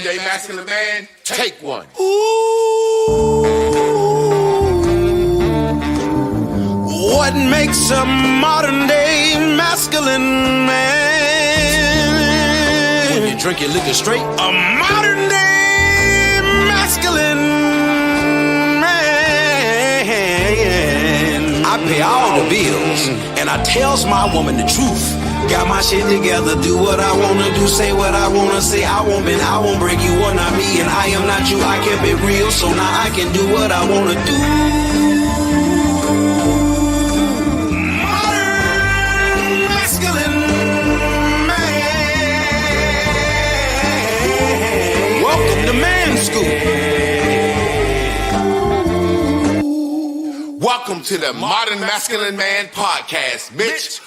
day masculine man, take one. What makes a modern day masculine man? When you drink your liquor straight. A modern day masculine man. I pay all the bills and I tells my woman the truth. Got my shit together, do what I wanna do, say what I wanna say. I won't break you, are not me, and I am not you. I kept it real, so now I can do what I wanna do. Modern masculine man. Welcome to Man School. Welcome to the Modern Masculine Man Podcast, Mitch.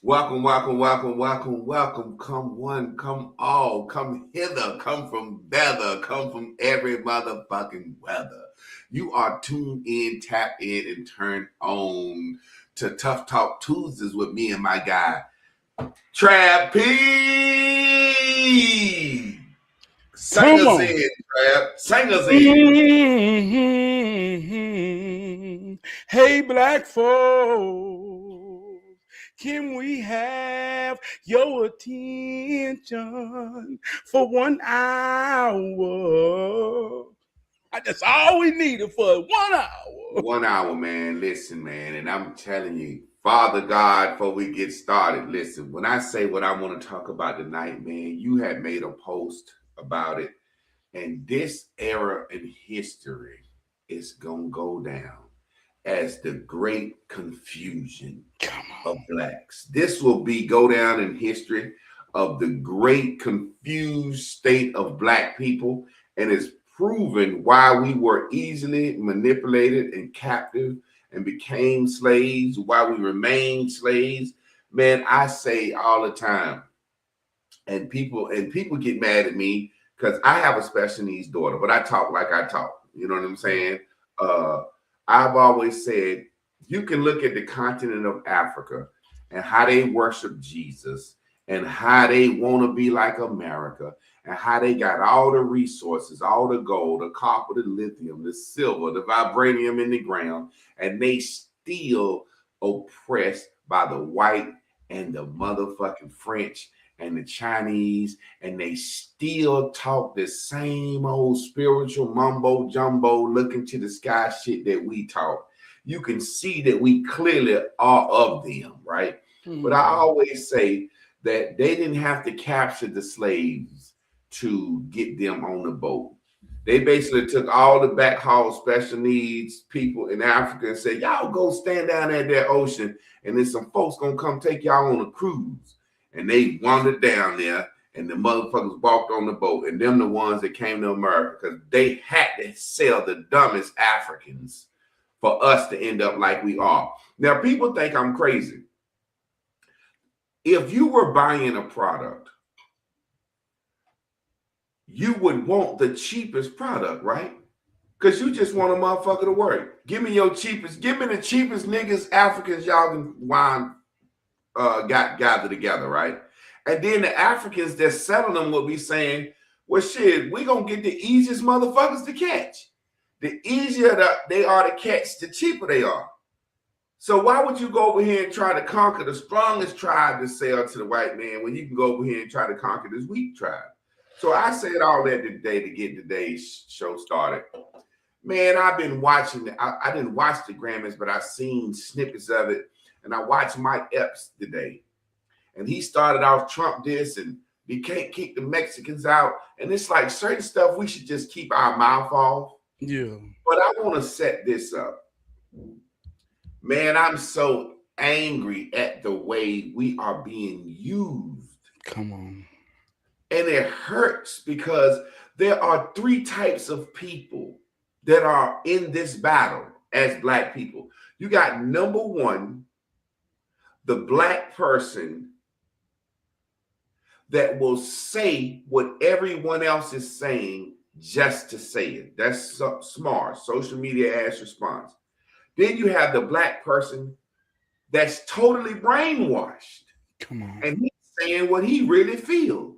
Welcome. Come one, come all, come hither, come from better, come from every motherfucking weather. You are tuned in, tapped in, and turned on to Tough Talk Tuesdays with me and my guy, Trab P. Sing us in, Trab. Sing us in. Hey, black folks, can we have your attention for 1 hour? That's all we needed for 1 hour. 1 hour, man. Listen, man, and I'm telling you, Father God, before we get started, listen, when I say what I want to talk about tonight, man, you had made a post about it, and this era in history is going to go down as the great confusion of blacks. This will go down in history of the great confused state of black people, and it's proven why we were easily manipulated and captive and became slaves, why we remain slaves. Man, I say all the time, and people get mad at me because I have a special needs daughter, but I talk like I talk. You know what I'm saying? I've always said, you can look at the continent of Africa and how they worship Jesus and how they want to be like America and how they got all the resources, all the gold, the copper, the lithium, the silver, the vibranium in the ground, and they still oppressed by the white and the motherfucking French and the Chinese, and they still talk the same old spiritual mumbo jumbo looking to the sky shit that we talk. You can see that we clearly are of them, right? Mm-hmm. But I always say that they didn't have to capture the slaves to get them on the boat. They basically took all the backhaul special needs people in Africa and said, y'all go stand down at that ocean, and then some folks gonna come take y'all on a cruise. And they wandered down there, and the motherfuckers walked on the boat, and them the ones that came to America because they had to sell the dumbest Africans for us to end up like we are. Now, people think I'm crazy. If you were buying a product, you would want the cheapest product, right? Because you just want a motherfucker to work. Give me the cheapest niggas, Africans y'all can gather together, right? And then the Africans that selling them will be saying, well, shit, we gonna get the easiest motherfuckers to catch. The easier they are to catch, the cheaper they are. So why would you go over here and try to conquer the strongest tribe to sell to the white man when you can go over here and try to conquer this weak tribe? So I said all that today to get today's show started. Man, I've been watching, I didn't watch the Grammys, but I've seen snippets of it. And I watched Mike Epps today, and he started off Trump this, and we can't keep the Mexicans out. And it's like certain stuff we should just keep our mouth off. Yeah. But I want to set this up. Man, I'm so angry at the way we are being used. Come on. And it hurts because there are 3 types of people that are in this battle as black people. You got number 1, the black person that will say what everyone else is saying just to say it. That's so smart. Social media ass response. Then you have the black person that's totally brainwashed. Come on. And he's saying what he really feels.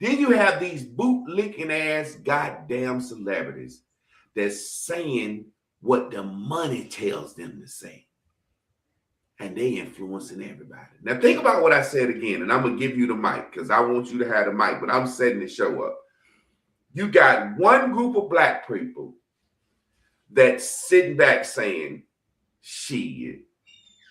Then you have these boot-licking ass goddamn celebrities that's saying what the money tells them to say. And they influencing everybody. Now think about what I said again, and I'm going to give you the mic because I want you to have the mic, but I'm setting the show up. You got one group of black people that's sitting back saying, shit,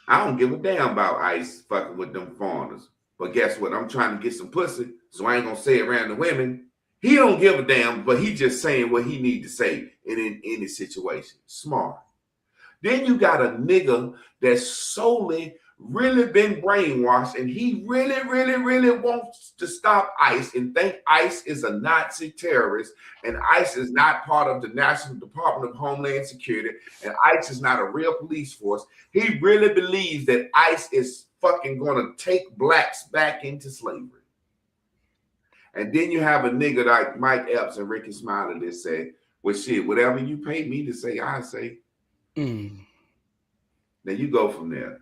I don't give a damn about ICE fucking with them foreigners. But guess what? I'm trying to get some pussy, so I ain't going to say it around the women. He don't give a damn, but he just saying what he need to say in any situation. Smart. Then you got a nigga that's solely really been brainwashed, and he really, really, really wants to stop ICE and think ICE is a Nazi terrorist, and ICE is not part of the National Department of Homeland Security, and ICE is not a real police force. He really believes that ICE is fucking going to take blacks back into slavery. And then you have a nigga like Mike Epps and Ricky Smiley that say, well, shit, whatever you pay me to say, I say. Then you go from there.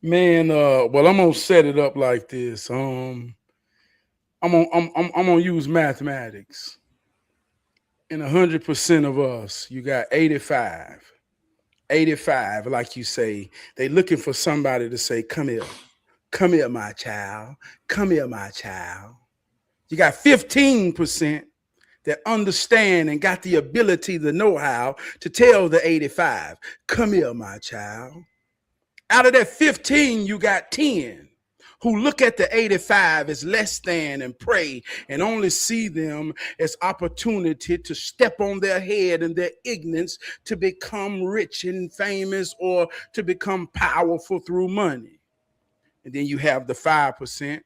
Man, well, I'm gonna set it up like this. I'm gonna use mathematics. In 100% of us, you got 85. 85, like you say, they looking for somebody to say, come here, my child, come here, my child. You got 15% that understand and got the ability, the know-how to tell the 85, come here, my child. Out of that 15, you got 10 who look at the 85 as less than and pray and only see them as opportunity to step on their head and their ignorance to become rich and famous or to become powerful through money. And then you have the 5%.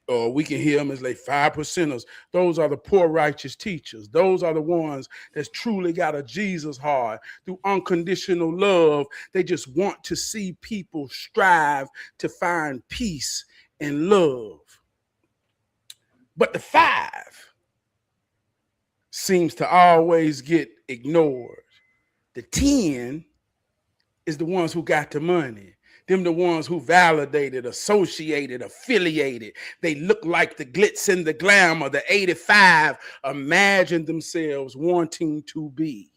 Or we can hear them as like 5%ers. Those are the poor righteous teachers. Those are the ones that's truly got a Jesus heart through unconditional love. They just want to see people strive to find peace and love. But the 5 seems to always get ignored. The 10 is the ones who got the money. Them the ones who validated, associated, affiliated. They look like the glitz and the glamour. The 85 imagine themselves wanting to be.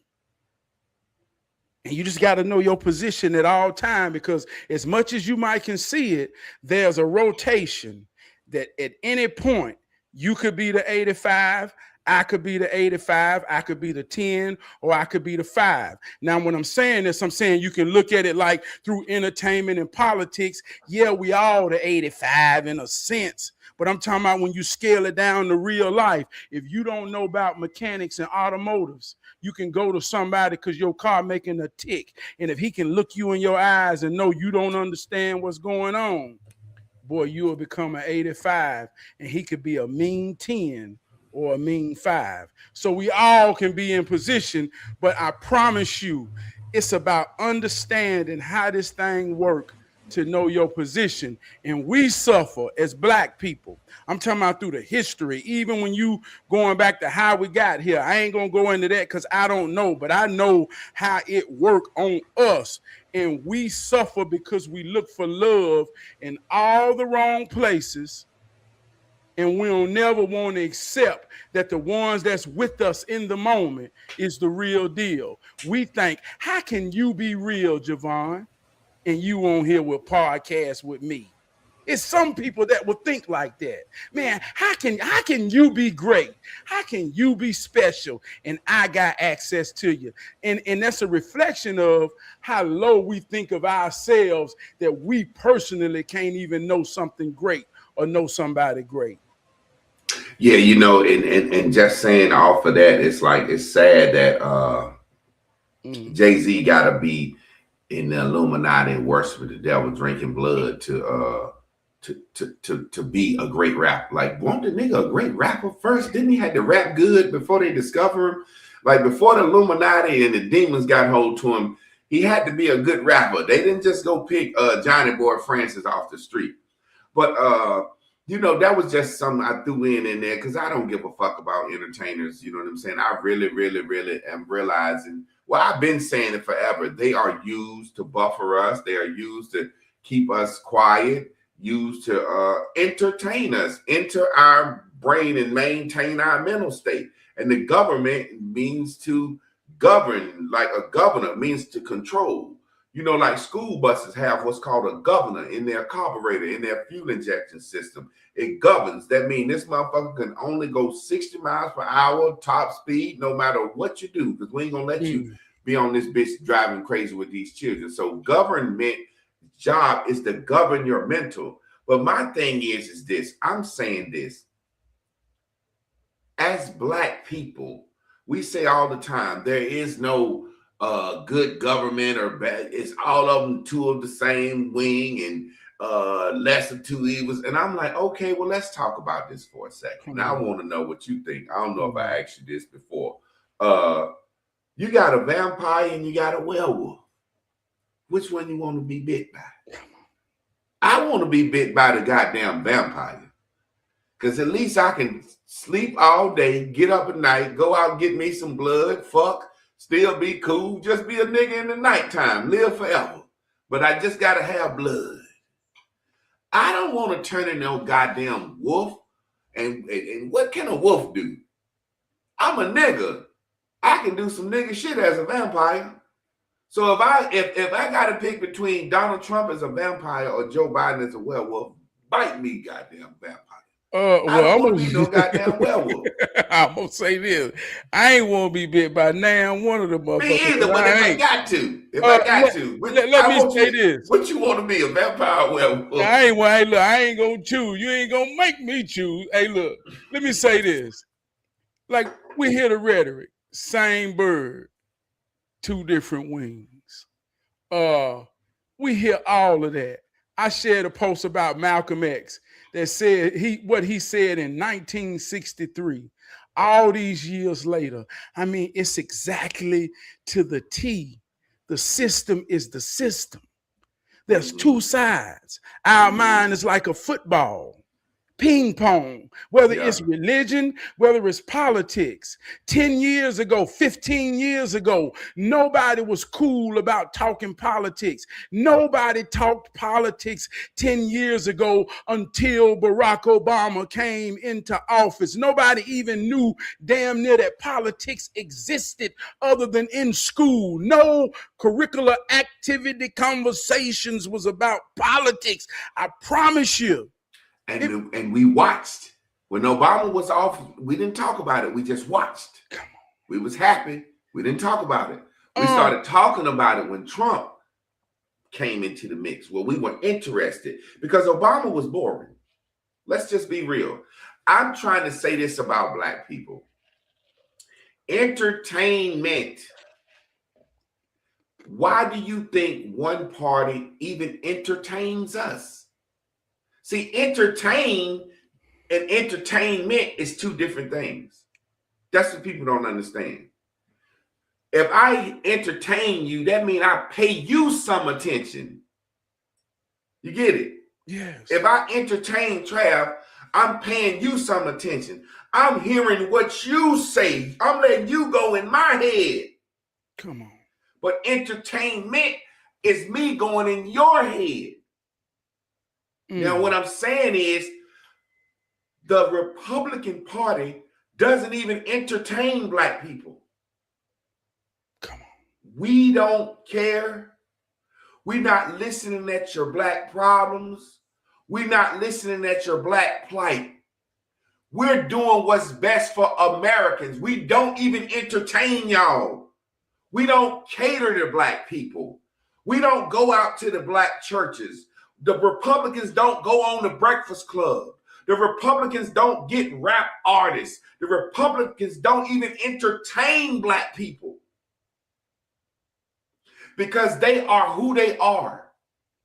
And you just got to know your position at all time, because as much as you might can see it, there's a rotation that at any point you could be the 85, I could be the 85, I could be the 10, or I could be the 5. Now, when I'm saying this, I'm saying you can look at it like through entertainment and politics. Yeah, we all the 85 in a sense, but I'm talking about when you scale it down to real life. If you don't know about mechanics and automotives, you can go to somebody because your car making a tick. And if he can look you in your eyes and know you don't understand what's going on, boy, you will become an 85, and he could be a mean 10 or a mean 5. So we all can be in position, but I promise you, it's about understanding how this thing works to know your position. And we suffer as black people. I'm talking about through the history, even when you going back to how we got here. I ain't gonna go into that because I don't know, but I know how it worked on us. And we suffer because we look for love in all the wrong places. And we'll never want to accept that the ones that's with us in the moment is the real deal. We think, how can you be real, Javon, and you on here with podcasts with me? It's some people that will think like that. Man, how can you be great? How can you be special? And I got access to you. And that's a reflection of how low we think of ourselves, that we personally can't even know something great or know somebody great. Yeah, you know, and just saying off of that, it's like, it's sad that Jay-Z gotta be in the Illuminati and worshiping the devil, drinking blood to be a great rapper. Like, wasn't the nigga a great rapper first? Didn't he have to rap good before they discover him? Like, before the Illuminati and the demons got hold to him, he had to be a good rapper. They didn't just go pick Johnny Boy Francis off the street. But You know, that was just something I threw in there because I don't give a fuck about entertainers. You know what I'm saying? I really, really, really am realizing, well, I've been saying it forever. They are used to buffer us. They are used to keep us quiet, used to entertain us, enter our brain and maintain our mental state. And the government means to govern, like a governor means to control. You know, like school buses have what's called a governor in their carburetor, in their fuel injection system. It governs. That means this motherfucker can only go 60 miles per hour, top speed, no matter what you do, because we ain't gonna let you be on this bitch driving crazy with these children. So government job is to govern your mental. But my thing is this, I'm saying this. As Black people, we say all the time, there is no good government or bad. It's all of them two of the same wing and less of two evils. And I'm like, okay, well, let's talk about this for a second. Now I want to know what you think. I don't know if I asked you this before. You got a vampire and you got a werewolf. Which one you want to be bit by? I want to be bit by the goddamn vampire. Because at least I can sleep all day, get up at night, go out and get me some blood, fuck, still be cool, just be a nigga in the nighttime, live forever. But I just got to have blood. I don't want to turn into no goddamn wolf. And what can a wolf do? I'm a nigga. I can do some nigga shit as a vampire. So if I got to pick between Donald Trump as a vampire or Joe Biden as a werewolf, bite me, goddamn vampire. Well, I don't want to be no goddamn werewolf. I'm gonna say this: I ain't want to be bit by now one of the motherfuckers. Me either, but if I got to, let me say this: what you want to be, a vampire or werewolf? Now, I ain't gonna choose. You ain't gonna make me choose. Hey, look, let me say this: like we hear the rhetoric, same bird, two different wings. We hear all of that. I shared a post about Malcolm X that said what he said in 1963. All these years later, I mean, it's exactly to the T. The system is the system. There's two sides. Our mind is like a football. Ping pong, whether it's religion, whether it's politics. 10 years ago, 15 years ago, nobody was cool about talking politics. Nobody talked politics 10 years ago until Barack Obama came into office. Nobody even knew damn near that politics existed other than in school. No curricular activity conversations was about politics. I promise you. And we watched. When Obama was off, we didn't talk about it. We just watched. We was happy. We didn't talk about it. We started talking about it when Trump came into the mix. Well, we were interested because Obama was boring. Let's just be real. I'm trying to say this about Black people. Entertainment. Why do you think one party even entertains us? See, entertain and entertainment is two different things. That's what people don't understand. If I entertain you, that means I pay you some attention. You get it? Yes. If I entertain Trab, I'm paying you some attention. I'm hearing what you say. I'm letting you go in my head. Come on. But entertainment is me going in your head. Now, what I'm saying is the Republican Party doesn't even entertain Black people. Come on. We don't care. We're not listening at your Black problems. We're not listening at your Black plight. We're doing what's best for Americans. We don't even entertain y'all. We don't cater to Black people. We don't go out to the Black churches. The Republicans don't go on the Breakfast Club. The Republicans don't get rap artists. The Republicans don't even entertain Black people because they are who they are.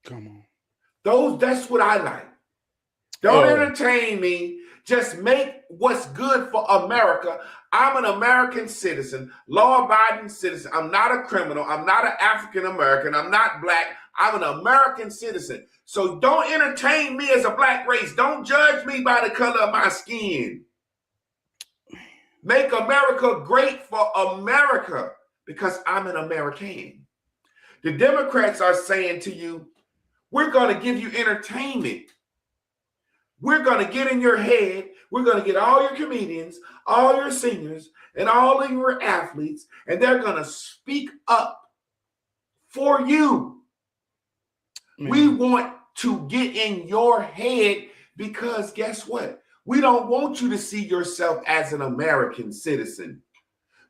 Come on. That's what I like. Don't entertain me. Just make what's good for America. I'm an American citizen, law-abiding citizen. I'm not a criminal. I'm not an African American. I'm not black. I'm an American citizen. So don't entertain me as a black race. Don't judge me by the color of my skin. Make America great for America because I'm an American. The Democrats are saying to you, we're going to give you entertainment. We're going to get in your head. We're going to get all your comedians, all your singers, and all of your athletes, and they're going to speak up for you. We want to get in your head because guess what? We don't want you to see yourself as an American citizen.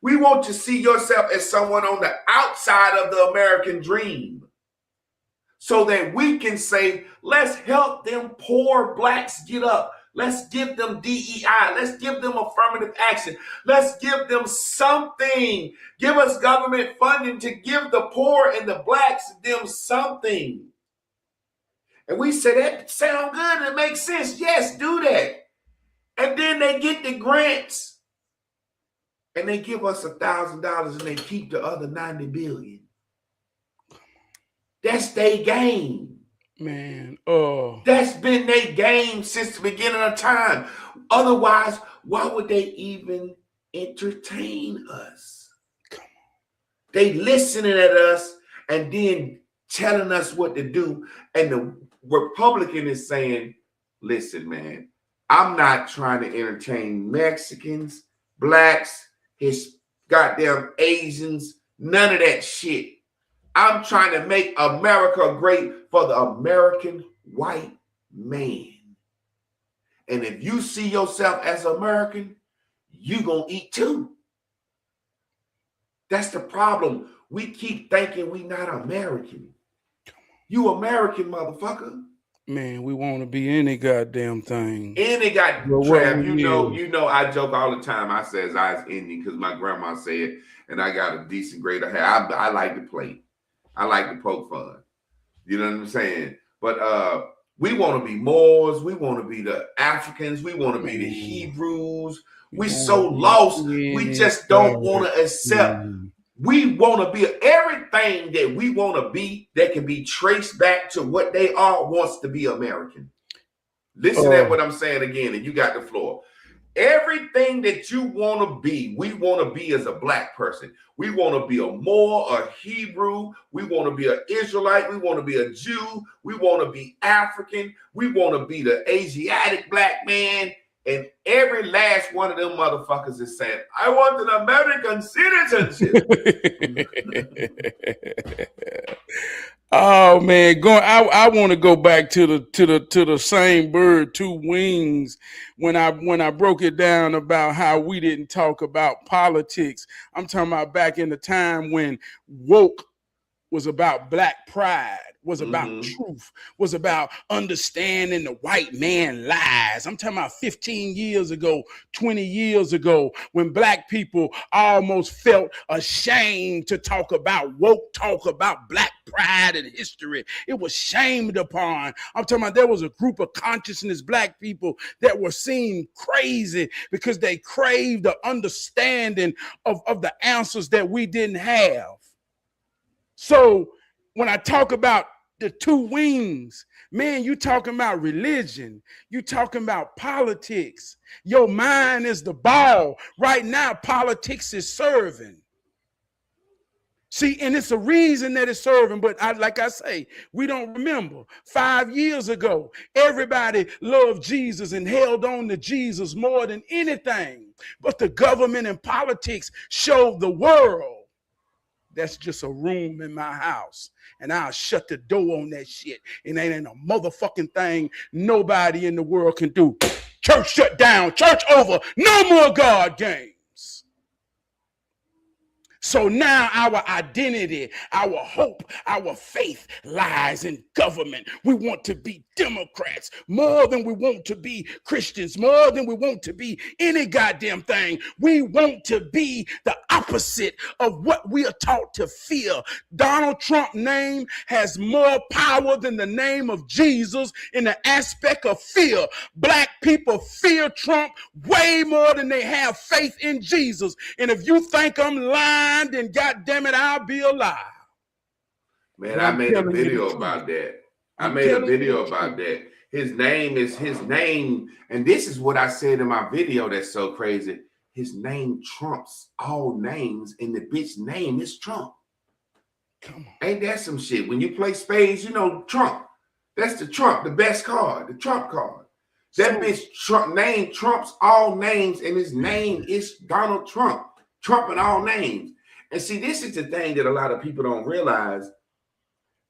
We want to see yourself as someone on the outside of the American dream so that we can say, let's help them poor blacks get up. Let's give them DEI. Let's give them affirmative action. Let's give them something. Give us government funding to give the poor and the blacks them something. And we say, that sound good. It makes sense. Yes, do that. And then they get the grants and they give us $1,000 and they keep the other $90 billion. That's their game. Man, that's been their game since the beginning of time. Otherwise, why would they even entertain us? They listening at us and then telling us what to do. And the Republican is saying, listen, man, I'm not trying to entertain Mexicans, blacks, his goddamn Asians, none of that shit. I'm trying to make America great for the American white man. And if you see yourself as American, you gonna eat too. That's the problem. We keep thinking we not American. You American, motherfucker. Man, we want to be any goddamn thing. Any goddamn Trab. You know, I joke all the time. I says I was Indian because my grandma said, and I got a decent grade of hair. I like to play. I like to poke fun. You know what I'm saying? But we want to be Moors. We want to be the Africans. We want to be the Hebrews. We so lost. We just don't want to accept. We want to be everything that we want to be that can be traced back to what they are wants to be American. Listen at what I'm saying again, and you got the floor. Everything that you want to be, we want to be as a black person. We want to be a Moor, a Hebrew. We want to be an Israelite. We want to be a Jew. We want to be African. We want to be the Asiatic black man. And every last one of them motherfuckers is saying, I want an American citizenship. Oh man, I want to go back to the same bird, two wings. When I broke it down about how we didn't talk about politics, I'm talking about back in the time when woke was about black pride, was about truth, was about understanding the white man lies. I'm talking about 15 years ago, 20 years ago, when black people almost felt ashamed to talk about woke, talk about black pride and history. It was shamed upon. I'm talking about there was a group of consciousness black people that were seen crazy because they craved the understanding of the answers that we didn't have. So when I talk about the two wings, man, you talking about religion. You talking about politics. Your mind is the ball. Right now, politics is serving. See, and it's a reason that it's serving, but like I say, we don't remember. 5 years ago, everybody loved Jesus and held on to Jesus more than anything. But the government and politics showed the world that's just a room in my house, and I'll shut the door on that shit. And ain't a motherfucking thing nobody in the world can do. Church shut down, church over, no more God games. So now our identity, our hope, our faith lies in government. We want to be Democrats, more than we want to be Christians, more than we want to be any goddamn thing. We want to be the opposite of what we are taught to fear. Donald Trump's name has more power than the name of Jesus in the aspect of fear. Black people fear Trump way more than they have faith in Jesus. And if you think I'm lying, then goddamn it, I'll be alive. Man, I made a video about that. I made a video about that. His name is his name. And this is what I said in my video that's so crazy. His name trumps all names, and the bitch name is Trump. Come on. Ain't that some shit? When you play spades, you know Trump. That's the Trump, the best card, the Trump card. That bitch Trump name trumps all names, and his name is Donald Trump. Trumping all names. And see, this is the thing that a lot of people don't realize.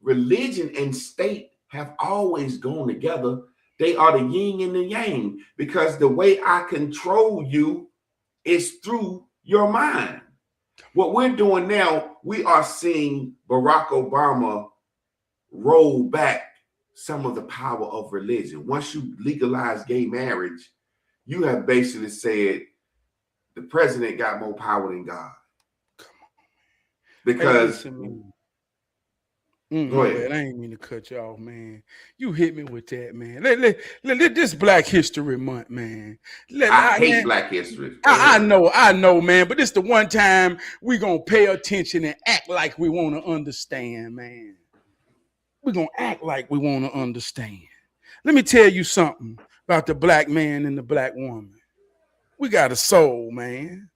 Religion and state have always gone together. They are the yin and the yang, because the way I control you is through your mind. What we're doing now, we are seeing Barack Obama roll back some of the power of religion. Once you legalize gay marriage, you have basically said the president got more power than God. Because go ahead. I ain't mean to cut you off, man. You hit me with that, man. Let this Black History Month, man. I hate Black History. I know, man. But it's the one time we gonna pay attention and act like we want to understand, man. We're gonna act like we want to understand. Let me tell you something about the black man and the black woman. We got a soul, man.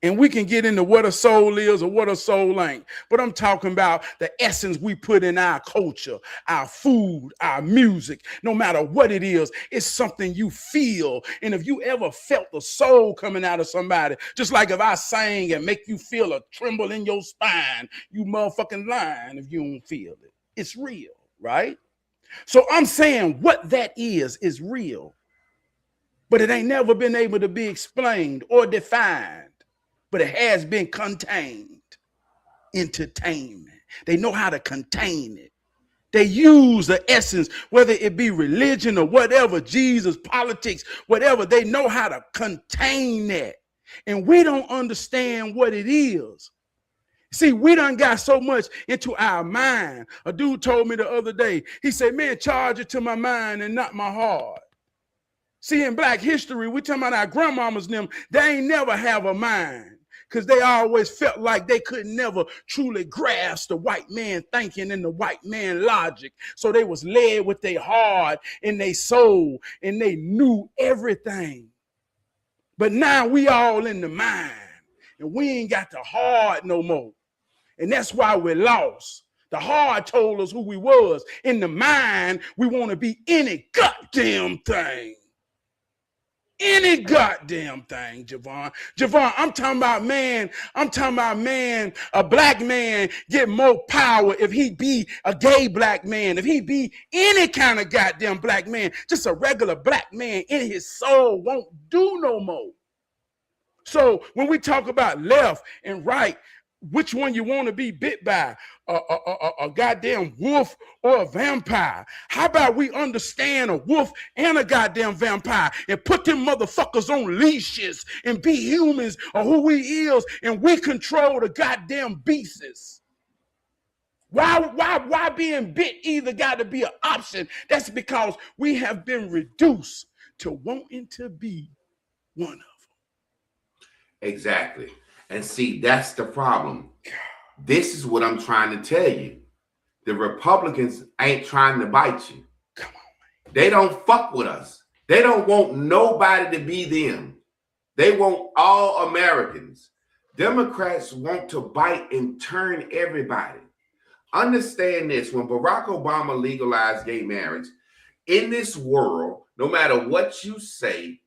And we can get into what a soul is or what a soul ain't. But I'm talking about the essence we put in our culture, our food, our music. No matter what it is, it's something you feel. And if you ever felt the soul coming out of somebody, just like if I sang and make you feel a tremble in your spine, you motherfucking lying if you don't feel it. It's real, right? So I'm saying what that is real. But it ain't never been able to be explained or defined. But it has been contained. Entertainment. They know how to contain it. They use the essence, whether it be religion or whatever, Jesus, politics, whatever. They know how to contain that. And we don't understand what it is. See, we done got so much into our mind. A dude told me the other day, he said, man, charge it to my mind and not my heart. See, in Black history, we talking about our grandmamas and them, they ain't never have a mind. Because they always felt like they could never truly grasp the white man thinking and the white man logic. So they was led with their heart and their soul, and they knew everything. But now we all in the mind, and we ain't got the heart no more. And that's why we're lost. The heart told us who we was. In the mind, we want to be any goddamn thing. Any goddamn thing, Javon. Javon, I'm talking about man, a black man get more power if he be a gay black man, if he be any kind of goddamn black man, just a regular black man in his soul won't do no more. So when we talk about left and right, which one you want to be bit by, a goddamn wolf or a vampire? How about we understand a wolf and a goddamn vampire and put them motherfuckers on leashes and be humans or who we is, and we control the goddamn beasts? Why being bit either got to be an option? That's because we have been reduced to wanting to be one of them. Exactly. And see, that's the problem. This is what I'm trying to tell you. The Republicans ain't trying to bite you. Come on, man. They don't fuck with us. They don't want nobody to be them. They want all Americans. Democrats want to bite and turn everybody. Understand this. When Barack Obama legalized gay marriage, in this world, no matter what you say,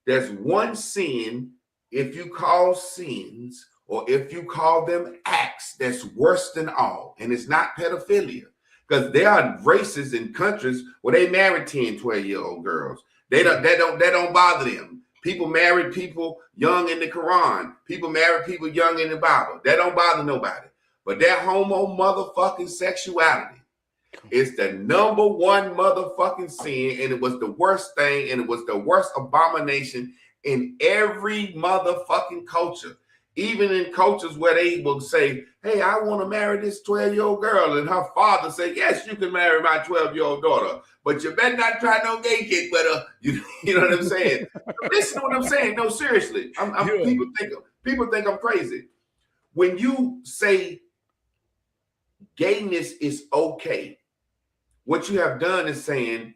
there's one sin. If you call sins or if you call them acts, that's worse than all. And it's not pedophilia, because there are races in countries where they marry 10, 12-year-old girls. That don't bother them. People marry people young in the Quran. People marry people young in the Bible. That don't bother nobody. But that homo motherfucking sexuality, It's the number one motherfucking sin, and it was the worst thing, and it was the worst abomination in every motherfucking culture. Even in cultures where they will say, hey, I want to marry this 12-year-old girl, and her father say, yes, you can marry my 12-year-old daughter, but you better not try no gay kid with her. You know what I'm saying? Listen to what I'm saying. No, seriously. People think I'm crazy. When you say gayness is okay, what you have done is saying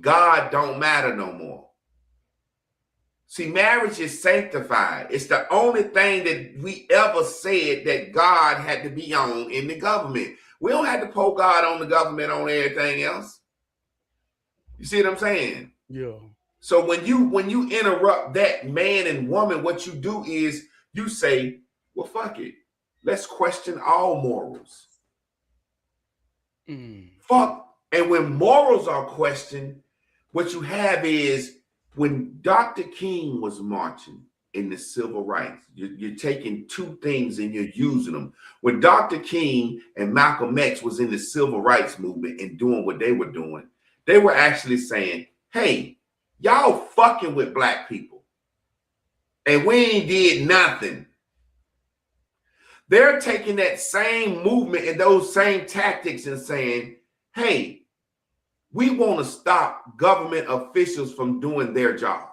God don't matter no more. See, marriage is sanctified. It's the only thing that we ever said that God had to be on in the government. We don't have to pull God on the government on everything else. You see what I'm saying? Yeah. So when you interrupt that man and woman, what you do is you say, well, fuck it. Let's question all morals. Fuck. And when morals are questioned, what you have is when Dr. King was marching in the civil rights, you're taking two things and you're using them. When Dr. King and Malcolm X was in the civil rights movement and doing what they were actually saying, hey, y'all fucking with black people. And we ain't did nothing. They're taking that same movement and those same tactics and saying, hey, we want to stop government officials from doing their job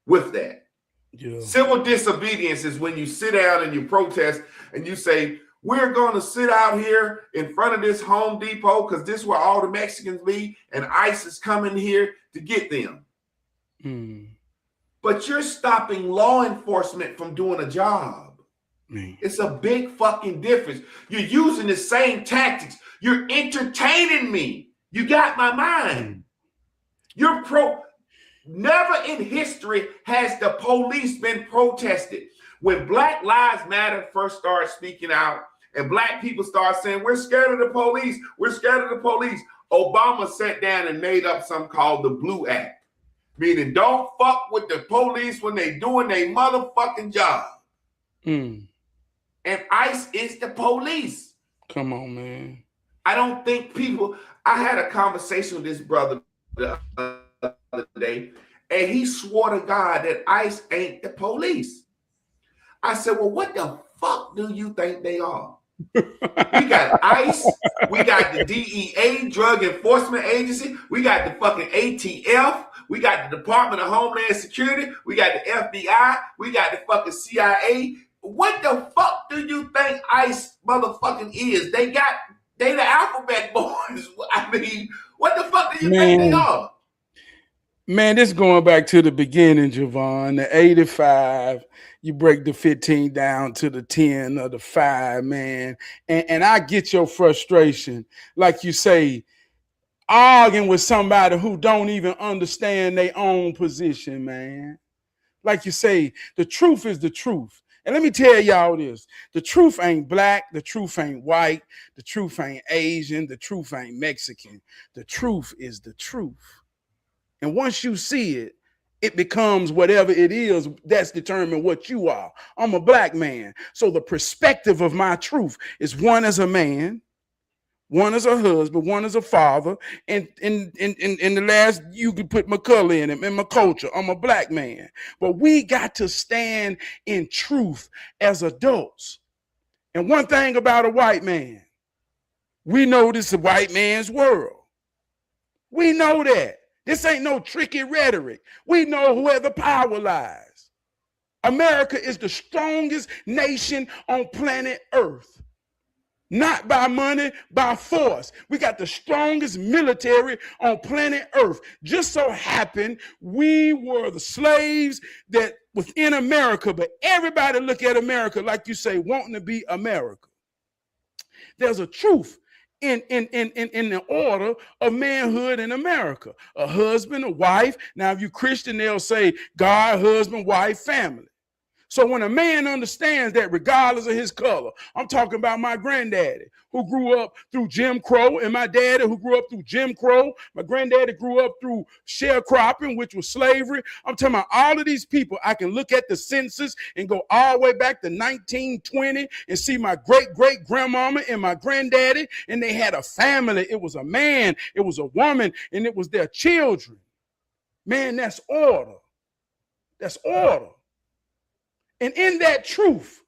with that. Yeah. Civil disobedience is when you sit down and you protest and you say, we're going to sit out here in front of this Home Depot because this is where all the Mexicans be, and ICE is coming here to get them. But you're stopping law enforcement from doing a job. It's a big fucking difference. You're using the same tactics. You're entertaining me. You got my mind. Never in history has the police been protested. When Black Lives Matter first started speaking out and black people started saying, we're scared of the police, we're scared of the police, Obama sat down and made up something called the Blue Act, meaning don't fuck with the police when they doing their motherfucking job. And ICE is the police. Come on, man. I don't think I had a conversation with this brother the other day, and he swore to God that ICE ain't the police. I said, well, what the fuck do you think they are? We got ICE, we got the DEA, Drug Enforcement Agency, we got the fucking ATF, we got the Department of Homeland Security, we got the FBI, we got the fucking CIA. What the fuck do you think ICE motherfucking is? They the alphabet boys. I mean, what the fuck do you think they are? Man, this going back to the beginning, Javon, the 85, you break the 15 down to the 10 or the 5, man. And I get your frustration. Like you say, arguing with somebody who don't even understand their own position, man. Like you say, the truth is the truth. And let me tell y'all this. The truth ain't black. The truth ain't white. The truth ain't Asian. The truth ain't Mexican. The truth is the truth. And once you see it, it becomes whatever it is that's determined what you are. I'm a black man. So the perspective of my truth is one as a man, one as a husband, one as a father, and in the last, you could put my color in it, in my culture. I'm a black man. But we got to stand in truth as adults. And one thing about a white man, we know this is a white man's world. We know that. This ain't no tricky rhetoric. We know where the power lies. America is the strongest nation on planet Earth. Not by money, by force. We got the strongest military on planet Earth. Just so happened we were the slaves that within America, but everybody look at America, like you say, wanting to be America. There's a truth in the order of manhood in America. A husband, a wife. Now, if you're Christian, they'll say God, husband, wife, family. So when a man understands that regardless of his color, I'm talking about my granddaddy who grew up through Jim Crow and my daddy who grew up through Jim Crow. My granddaddy grew up through sharecropping, which was slavery. I'm talking about all of these people. I can look at the census and go all the way back to 1920 and see my great-great-grandmama and my granddaddy, and they had a family. It was a man, it was a woman, and it was their children. Man, that's order. That's order. And in that truth,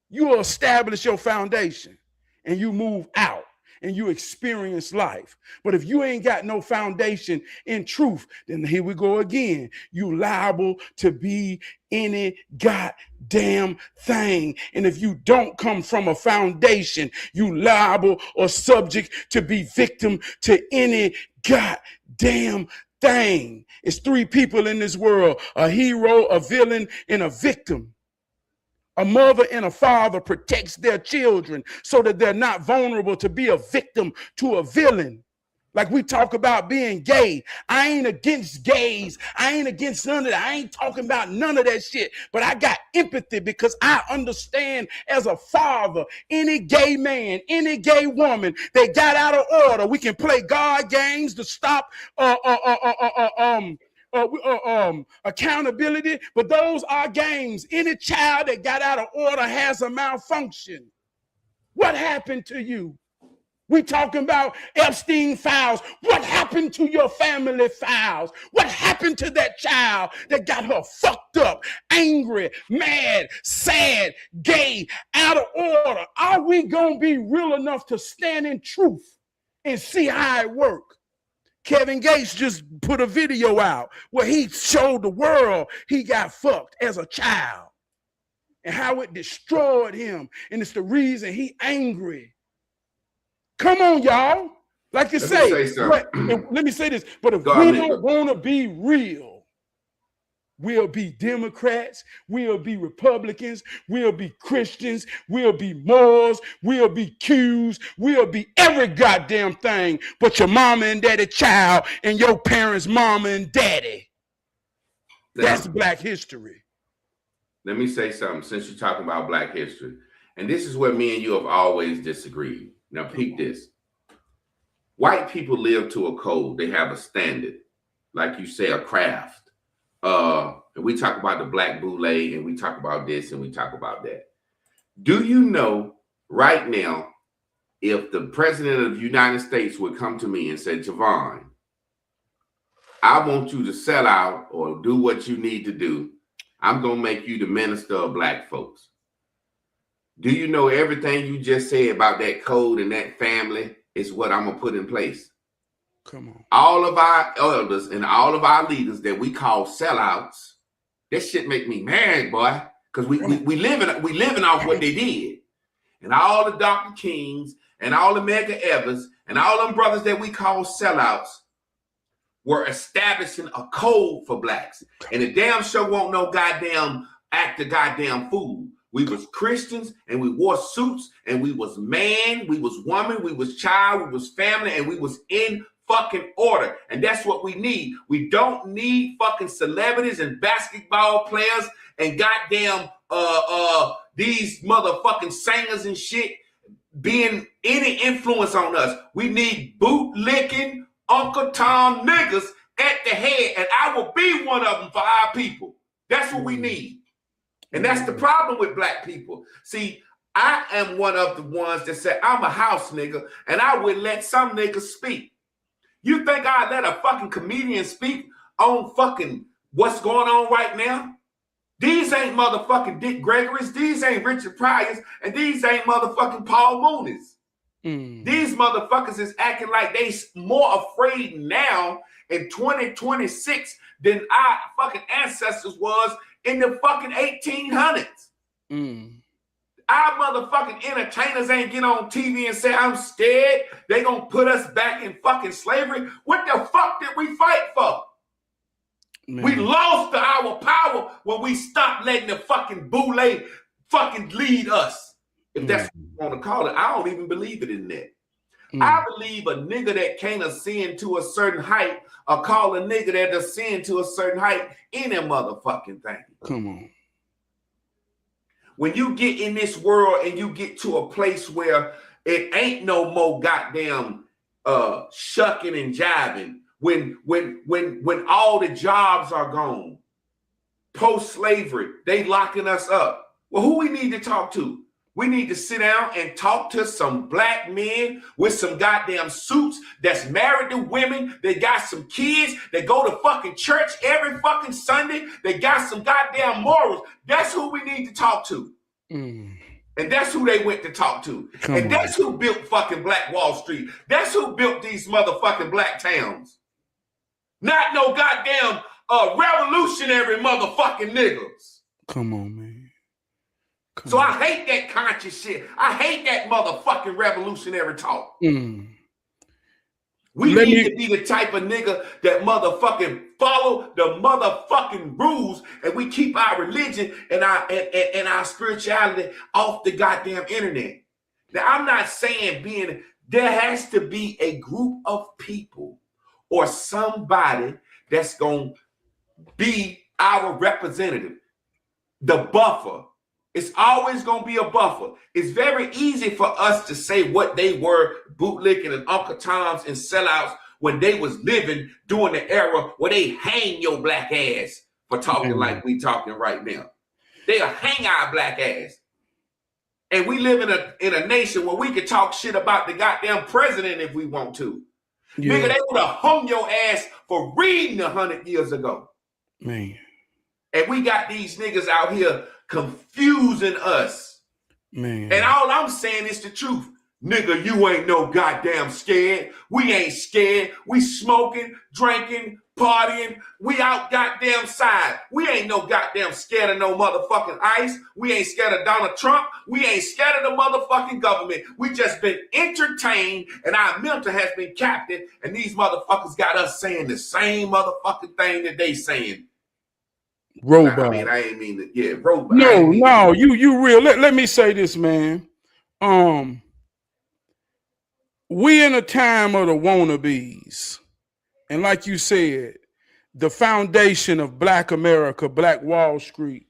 you will establish your foundation and you move out and you experience life. But if you ain't got no foundation in truth, then here we go again. You liable to be any goddamn thing. And if you don't come from a foundation, you liable or subject to be victim to any goddamn thing. It's three people in this world: a hero, a villain, and a victim. A mother and a father protects their children so that they're not vulnerable to be a victim to a villain. Like we talk about being gay. I ain't against gays. I ain't against none of that. I ain't talking about none of that shit. But I got empathy because I understand as a father, any gay man, any gay woman, they got out of order. We can play God games to stop accountability, but those are games. Any child that got out of order has a malfunction. What happened to you? We talking about Epstein files. What happened to your family files? What happened to that child that got her fucked up, angry, mad, sad, gay, out of order? Are we gonna be real enough to stand in truth and see how it works? Kevin Gates just put a video out where he showed the world he got fucked as a child and how it destroyed him. And it's the reason he angry. Come on, y'all. Like you say, let me say this. But if we don't want to be real, we'll be Democrats, we'll be Republicans, we'll be Christians, we'll be Moors, we'll be Qs, we'll be every goddamn thing but your mama and daddy child and your parents' mama and daddy. That's Black history. Let me say something since you're talking about Black history. And this is where me and you have always disagreed. Now, peep this. White people live to a code. They have a standard. Like you say, a craft. And we talk about the Black Boule, and we talk about this, and we talk about that. Do you know right now, if the president of the United States would come to me and say, Javon, I want you to sell out or do what you need to do. I'm going to make you the minister of Black folks. Do you know everything you just said about that code and that family is what I'm going to put in place? Come on. All of our elders and all of our leaders that we call sellouts, that shit make me mad, boy, because we living off what they did. And all the Dr. Kings and all the Medgar Evers and all them brothers that we call sellouts were establishing a code for Blacks. And the damn show won't no goddamn act the goddamn fool. We was Christians and we wore suits and we was man, we was woman, we was child, we was family, and we was in fucking order. And that's what we need. We don't need fucking celebrities and basketball players and goddamn these motherfucking singers and shit being any influence on us. We need bootlicking Uncle Tom niggas at the head, and I will be one of them for our people. That's what we need. And that's the problem with Black people. See, I am one of the ones that said, I'm a house nigga, and I would let some niggas speak. You think I'd let a fucking comedian speak on fucking what's going on right now? These ain't motherfucking Dick Gregory's, these ain't Richard Pryor's, and these ain't motherfucking Paul Mooney's. These motherfuckers is acting like they more afraid now in 2026 than our fucking ancestors was in the fucking 1800s. Our motherfucking entertainers ain't get on TV and say, I'm scared they gonna put us back in fucking slavery. What the fuck did we fight for? Man. We lost our power when we stopped letting the fucking boule fucking lead us. If that's what you want to call it. I don't even believe it in that. I believe a nigga that can't ascend to a certain height or call a nigga that ascend to a certain height any motherfucking thing. Come on. when you get in this world and you get to a place where it ain't no more goddamn shucking and jiving, when all the jobs are gone, post-slavery, they locking us up. Well, who we need to talk to? We need to sit down and talk to some black men with some goddamn suits that's married to women. They got some kids. They go to fucking church every fucking Sunday. They got some goddamn morals. That's who we need to talk to. And that's who they went to talk to. That's who built fucking Black Wall Street. That's who built these motherfucking black towns. Not no goddamn revolutionary motherfucking niggas. Come on, man. So I hate that conscious shit. I hate that motherfucking revolutionary talk. We need to be the type of nigga that motherfucking follow the motherfucking rules, and we keep our religion and our spirituality off the goddamn internet. Now, I'm not saying there has to be a group of people or somebody that's going to be our representative, the buffer. It's always going to be a buffer. It's very easy for us to say what they were, bootlicking and Uncle Toms and sellouts, when they was living during the era where they hang your black ass for talking like we talking right now. They'll hang our black ass. And we live in a nation where we can talk shit about the goddamn president if we want to. Yeah. Nigga, they would have hung your ass for reading 100 years ago. Man. And we got these niggas out here confusing us. Man. And all I'm saying is the truth. Nigga, you ain't no goddamn scared. We ain't scared. We smoking, drinking, partying. We out goddamn side. We ain't no goddamn scared of no motherfucking ICE. We ain't scared of Donald Trump. We ain't scared of the motherfucking government. We just been entertained and our mental has been captive, and these motherfuckers got us saying the same motherfucking thing that they saying. Robot. I ain't mean to, yeah, robot. No, you real. Let me say this, man. We in a time of the wannabes. And like you said, the foundation of Black America, Black Wall Street,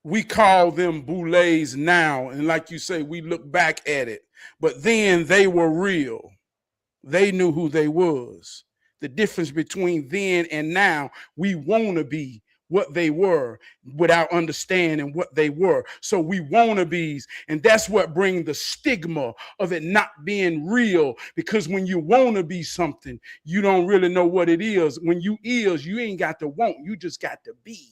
we call them boulets now. And like you say, we look back at it. But then they were real. They knew who they was. The difference between then and now, we want to be what they were without understanding what they were. So we wannabes, and that's what brings the stigma of it not being real, because when you want to be something, you don't really know what it is. When you ain't got to want, you just got to be.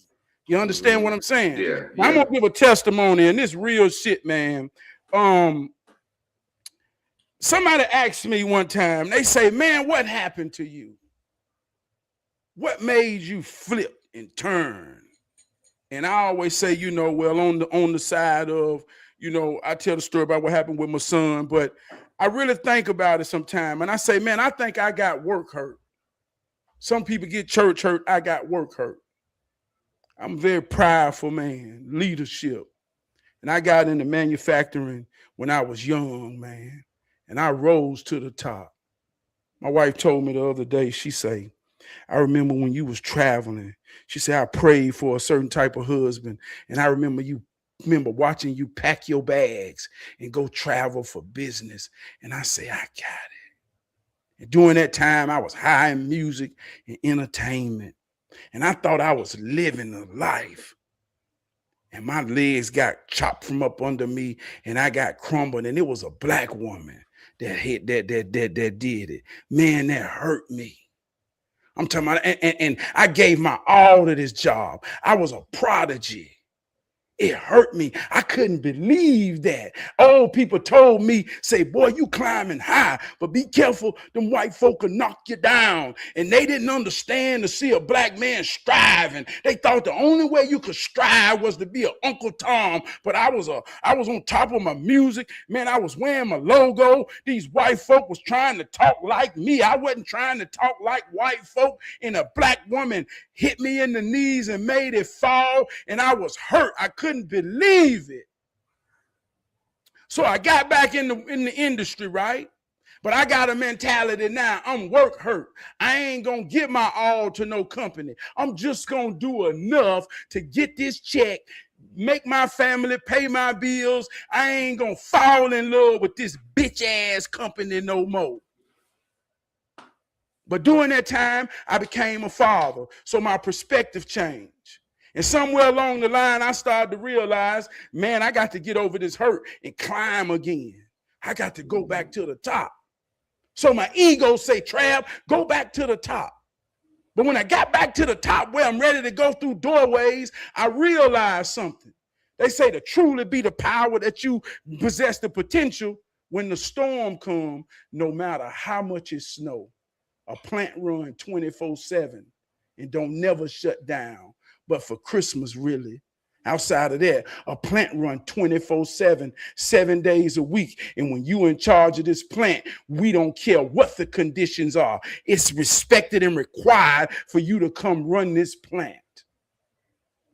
You understand what I'm saying? Yeah. I'm gonna give a testimony, and this real shit, man. Somebody asked me one time, they say, man, what happened to you? What made you flip and turn? And I always say, well, on the side of, I tell the story about what happened with my son, but I really think about it sometime. And I say, man, I think I got work hurt. Some people get church hurt. I got work hurt. I'm a very prideful man, leadership. And I got into manufacturing when I was young, man. And I rose to the top. My wife told me the other day, she say, I remember when you was traveling. She said, I prayed for a certain type of husband. And I remember watching you pack your bags and go travel for business. And I say, I got it. And during that time, I was high in music and entertainment. And I thought I was living a life. And my legs got chopped from up under me and I got crumbled. And it was a black woman that did it. Man, that hurt me. I'm talking about, and I gave my all to this job. I was a prodigy. It hurt me. I couldn't believe that. Old people told me, say, boy, you climbing high, but be careful. Them white folk will knock you down. And they didn't understand to see a black man striving. They thought the only way you could strive was to be an Uncle Tom. But I was on top of my music. Man, I was wearing my logo. These white folk was trying to talk like me. I wasn't trying to talk like white folk. And a black woman hit me in the knees and made it fall. And I was hurt. I couldn't believe it. So I got back in the industry, right? But I got a mentality now. I'm work hurt. I ain't gonna give my all to no company. I'm just gonna do enough to get this check, make my family, pay my bills. I ain't gonna fall in love with this bitch ass company no more. But during that time, I became a father. So my perspective changed. And somewhere along the line, I started to realize, man, I got to get over this hurt and climb again. I got to go back to the top. So my ego say, Trab, go back to the top. But when I got back to the top where I'm ready to go through doorways, I realized something. They say to truly be the power that you possess the potential when the storm comes, no matter how much it snow. A plant run 24/7 and don't never shut down. But for Christmas, really, outside of that, a plant run 24/7, 7 days a week. And when you in charge of this plant, we don't care what the conditions are. It's respected and required for you to come run this plant.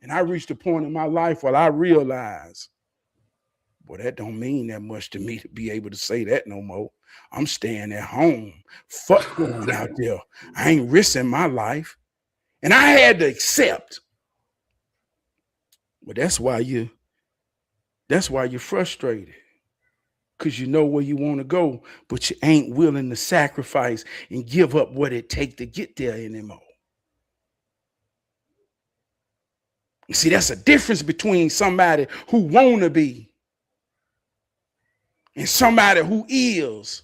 And I reached a point in my life where I realized, boy, that don't mean that much to me to be able to say that no more. I'm staying at home. Fuck going out there. I ain't risking my life. And I had to accept. But that's why you're frustrated. Because you know where you want to go, but you ain't willing to sacrifice and give up what it takes to get there anymore. You see, that's a difference between somebody who want to be and somebody who is.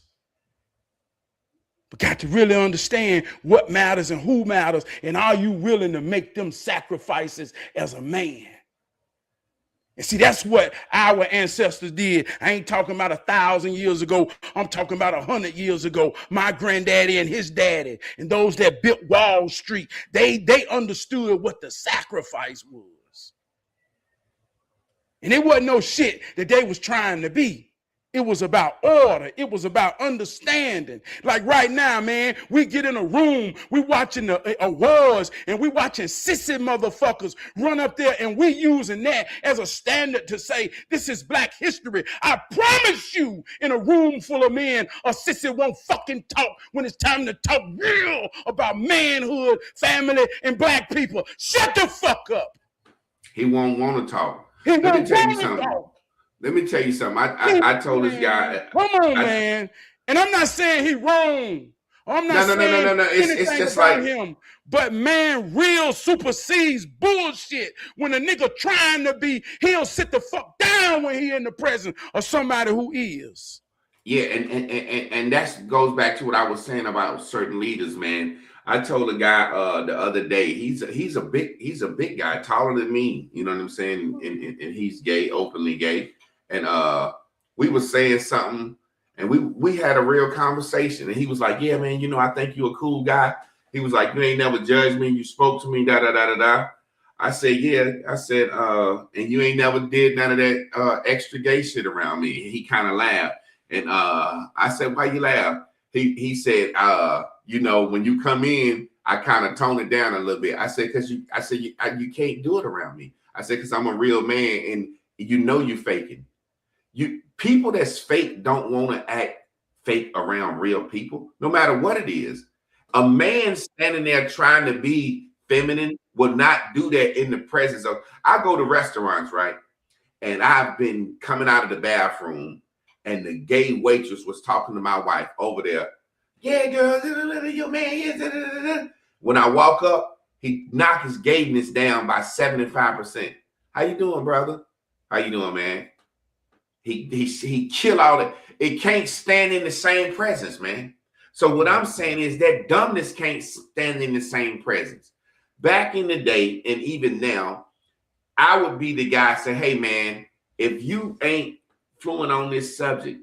But got to really understand what matters and who matters, and are you willing to make them sacrifices as a man? And see, that's what our ancestors did. I ain't talking about 1,000 years ago. I'm talking about 100 years ago. My granddaddy and his daddy and those that built Wall Street, they understood what the sacrifice was. And it wasn't no shit that they was trying to be. It was about order. It was about understanding. Like right now, man, we get in a room, we watching the awards, and we watching sissy motherfuckers run up there, and we using that as a standard to say, this is Black history. I promise you, in a room full of men, a sissy won't fucking talk when it's time to talk real about manhood, family, and Black people. Shut the fuck up. He won't want to talk. He won't want to talk. Let me tell you something. I told this guy. Come on, man. And I'm not saying he wrong. I'm not saying anything it's just about like him. But man, real supersedes bullshit. When a nigga trying to be, he'll sit the fuck down when he in the presence of somebody who is. Yeah, and that goes back to what I was saying about certain leaders, man. I told a guy the other day, he's a big guy, taller than me. You know what I'm saying? And he's gay, openly gay. And we were saying something, and we had a real conversation. And he was like, "Yeah, man, you know, I think you're a cool guy." He was like, "You ain't never judged me. You spoke to me, da da da da da." I said, "Yeah." I said, "And you ain't never did none of that extra gay shit around me." And he kind of laughed. And I said, "Why you laugh?" He said, "You know, when you come in, I kind of tone it down a little bit." I said, "Cause you can't do it around me." I said, "Cause I'm a real man, and you know you faking." People that's fake don't want to act fake around real people, no matter what it is. A man standing there trying to be feminine will not do that in the presence of. I go to restaurants, right? And I've been coming out of the bathroom, and the gay waitress was talking to my wife over there. "Yeah, girl, your man is." When I walk up, he knocked his gayness down by 75%. How you doing, brother? How you doing, man? He kill all that. It can't stand in the same presence, man. So what I'm saying is that dumbness can't stand in the same presence. Back in the day, and even now, I would be the guy say, "Hey, man, if you ain't fluent on this subject,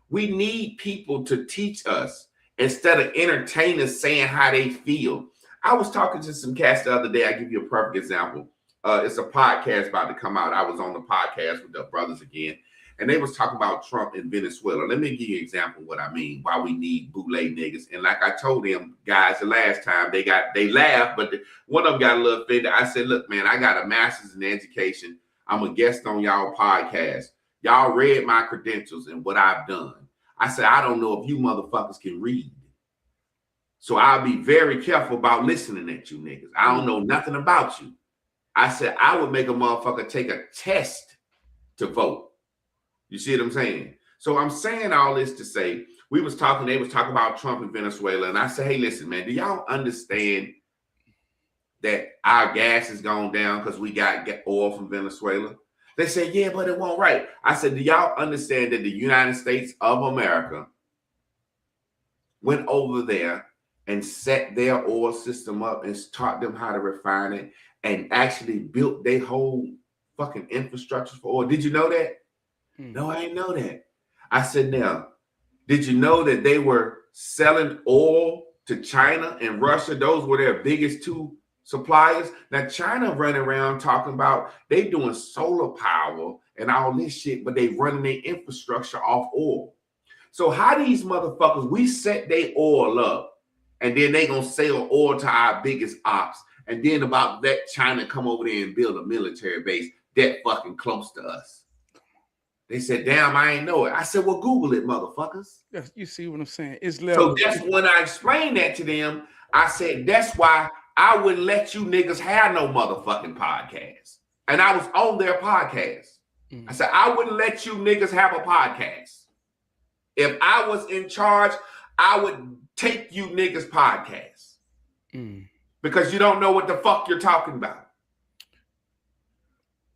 we need people to teach us instead of entertainers saying how they feel." I was talking to some cats the other day. I give you a perfect example. It's a podcast about to come out. I was on the podcast with the brothers again, and they was talking about Trump in Venezuela. Let me give you an example of what I mean, why we need bootleg niggas. And like I told them guys the last time, they laughed, but one of them got a little offended. I said, "Look, man, I got a master's in education. I'm a guest on y'all podcast. Y'all read my credentials and what I've done. I said, I don't know if you motherfuckers can read. So I'll be very careful about listening at you niggas. I don't know nothing about you. I said I would make a motherfucker take a test to vote. You see what I'm saying? So I'm saying all this to say, they was talking about Trump and Venezuela, and I said, hey, listen, man, do y'all understand that our gas has gone down because we got oil from Venezuela? They said, yeah, but it won't right. I said, do y'all understand that the United States of America went over there and set their oil system up and taught them how to refine it and actually built their whole fucking infrastructure for oil? Did you know that? No, I didn't know that. I said, now, did you know that they were selling oil to China and Russia? Those were their biggest two suppliers. Now, China running around talking about they doing solar power and all this shit, but they running their infrastructure off oil. So how these motherfuckers, we set their oil up, and then they gonna sell oil to our biggest ops, and then about that China come over there and build a military base that fucking close to us. They said, damn, I ain't know it. I said, well, Google it, motherfuckers. You see what I'm saying? It's so that's when I explained that to them. I said, that's why I wouldn't let you niggas have no motherfucking podcast. And I was on their podcast. I said, I wouldn't let you niggas have a podcast. If I was in charge, I would take you niggas podcasts. Because you don't know what the fuck you're talking about.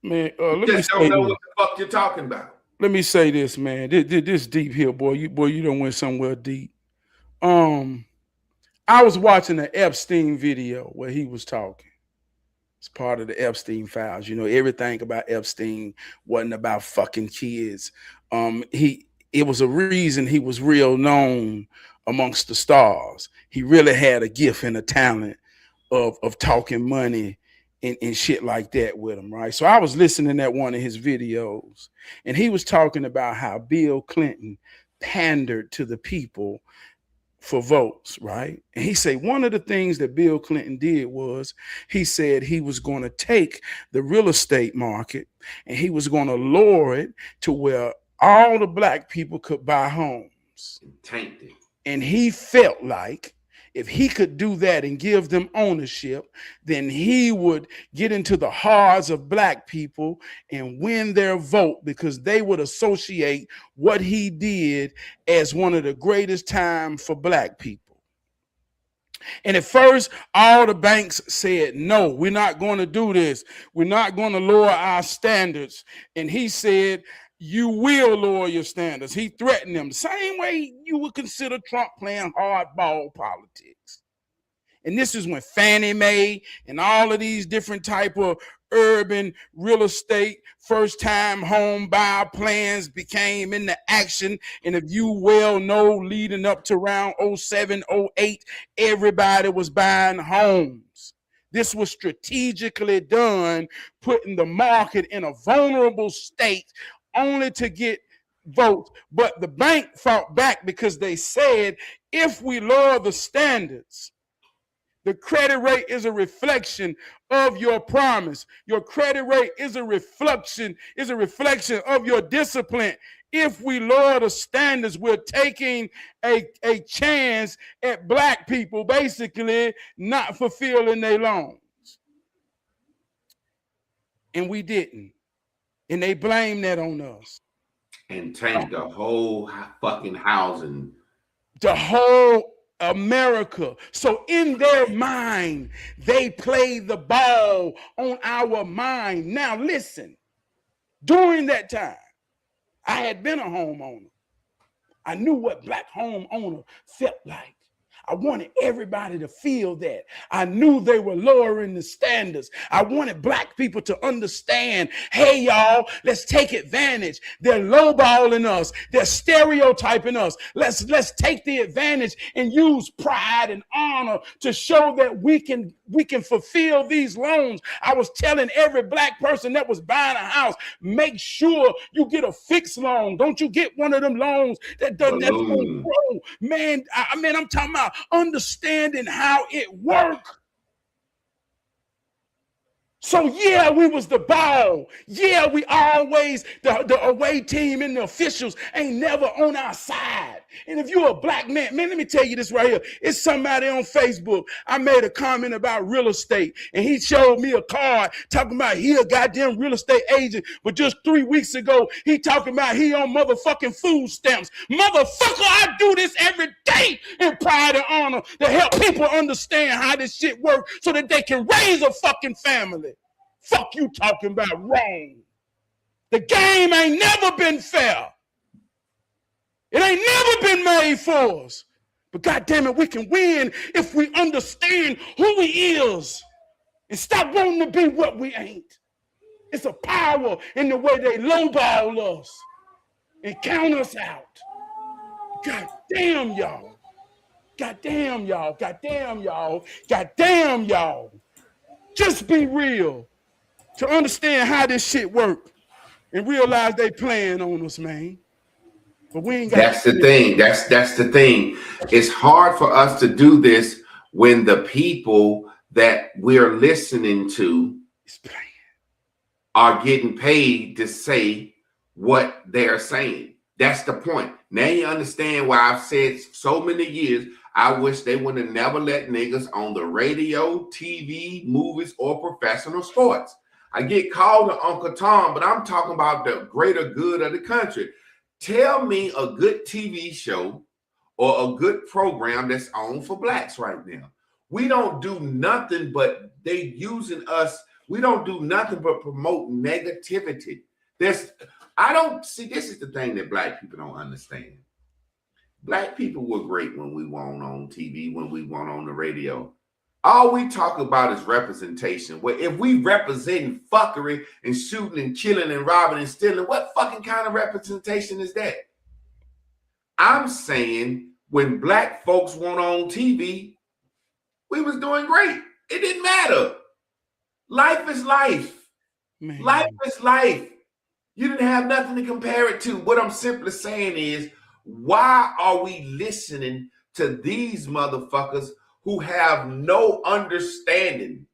Man, you just don't know what the fuck you're talking about. Let me say this, man. This deep here, boy. You don't went somewhere deep. I was watching an Epstein video where he was talking. It's part of the Epstein files. You know, everything about Epstein wasn't about fucking kids. It was a reason he was real known amongst the stars. He really had a gift and a talent of talking money and shit like that with him, right? So I was listening at one of his videos, and he was talking about how Bill Clinton pandered to the people for votes, right? And he said one of the things that Bill Clinton did was he said he was going to take the real estate market and he was going to lower it to where all the black people could buy homes. Tainted. And he felt like if he could do that and give them ownership, then he would get into the hearts of black people and win their vote because they would associate what he did as one of the greatest times for black people. And at first, all the banks said, no, we're not going to do this. We're not going to lower our standards. And he said, you will lower your standards. He threatened them the same way you would consider Trump playing hardball politics. And this is when Fannie Mae and all of these different type of urban real estate first-time home buyer plans became into action. And if you well know, leading up to around 07, 08, everybody was buying homes. This was strategically done, putting the market in a vulnerable state only to get votes. But the bank fought back because they said, if we lower the standards, the credit rate is a reflection of your promise. Your credit rate is a reflection of your discipline. If we lower the standards, we're taking a chance at black people basically not fulfilling their loans. And we didn't. And they blame that on us. And take the whole fucking housing. The whole America. So in their mind, they play the ball on our mind. Now listen, during that time, I had been a homeowner. I knew what black homeowner felt like. I wanted everybody to feel that. I knew they were lowering the standards. I wanted black people to understand, hey, y'all, let's take advantage. They're lowballing us. They're stereotyping us. Let's take the advantage and use pride and honor to show that we can fulfill these loans. I was telling every black person that was buying a house, make sure you get a fixed loan. Don't you get one of them loans that's going to grow. Man, I'm talking about understanding how it works. So yeah, we was the ball. Yeah, we always, the away team and the officials ain't never on our side. And if you're a black man, let me tell you this right here. It's somebody on Facebook. I made a comment about real estate, and he showed me a card talking about he a goddamn real estate agent. But just 3 weeks ago, he talking about he on motherfucking food stamps. Motherfucker, I do this every day in pride and honor to help people understand how this shit works so that they can raise a fucking family. Fuck you talking about wrong. The game ain't never been fair. It ain't never been made for us. But goddamn it, we can win if we understand who we is and stop wanting to be what we ain't. It's a power in the way they lowball us and count us out. God damn y'all. God damn y'all. God damn y'all. God damn y'all. Just be real to understand how this shit work and realize they playing on us, man. But we ain't got. That's the thing. That's the thing. It's hard for us to do this when the people that we're listening to are getting paid to say what they're saying. That's the point. Now you understand why I've said so many years, I wish they would have never let niggas on the radio, TV, movies, or professional sports. I get called to Uncle Tom, but I'm talking about the greater good of the country. Tell me a good TV show or a good program that's on for blacks right now. We don't do nothing but they using us. We don't do nothing but promote negativity. I don't see, this is the thing that black people don't understand. Black people were great when we weren't on TV, when we weren't on the radio. All we talk about is representation. Well, if we represent fuckery and shooting and killing and robbing and stealing, what fucking kind of representation is that? I'm saying when black folks weren't on TV, we was doing great. It didn't matter. Life is life. Man. Life is life. You didn't have nothing to compare it to. What I'm simply saying is, why are we listening to these motherfuckers who have no understanding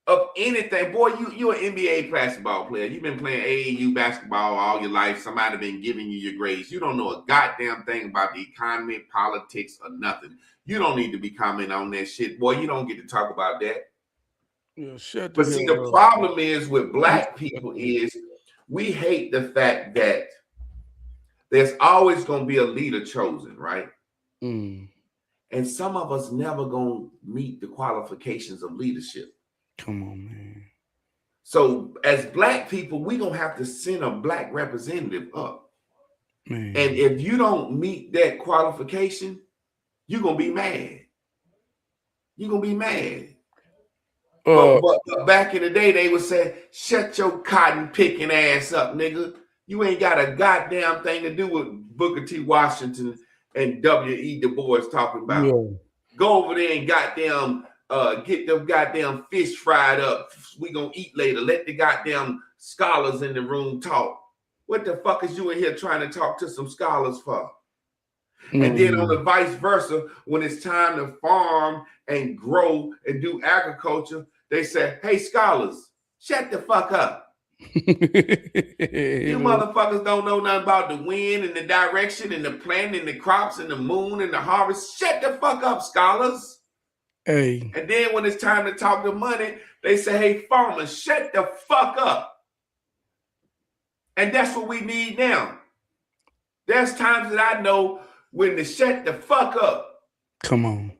of anything? Boy, you're an NBA basketball player. You've been playing AAU basketball all your life. Somebody been giving you your grades. You don't know a goddamn thing about the economy, politics, or nothing. You don't need to be commenting on that shit. Boy, you don't get to talk about that. Yeah, but see, the problem is with black people is we hate the fact that there's always going to be a leader chosen, right? Mm. And some of us never going to meet the qualifications of leadership. Come on, man. So as black people, we're going to have to send a black representative up. Man. And if you don't meet that qualification, you're going to be mad. You're going to be mad. But back in the day, they would say, shut your cotton picking ass up, nigga. You ain't got a goddamn thing to do with Booker T. Washington and W.E. Du Bois talking about. Yeah. Go over there and goddamn get them goddamn fish fried up. We gonna eat later. Let the goddamn scholars in the room talk. What the fuck is you in here trying to talk to some scholars for? And then on the vice versa, when it's time to farm and grow and do agriculture, they say, hey, scholars, shut the fuck up. You motherfuckers don't know nothing about the wind and the direction and the planting and the crops and the moon and the harvest. Shut the fuck up, scholars. Hey. And then when it's time to talk to money, they say, hey, farmers, shut the fuck up. And that's what we need now. There's times that I know when to shut the fuck up. Come on.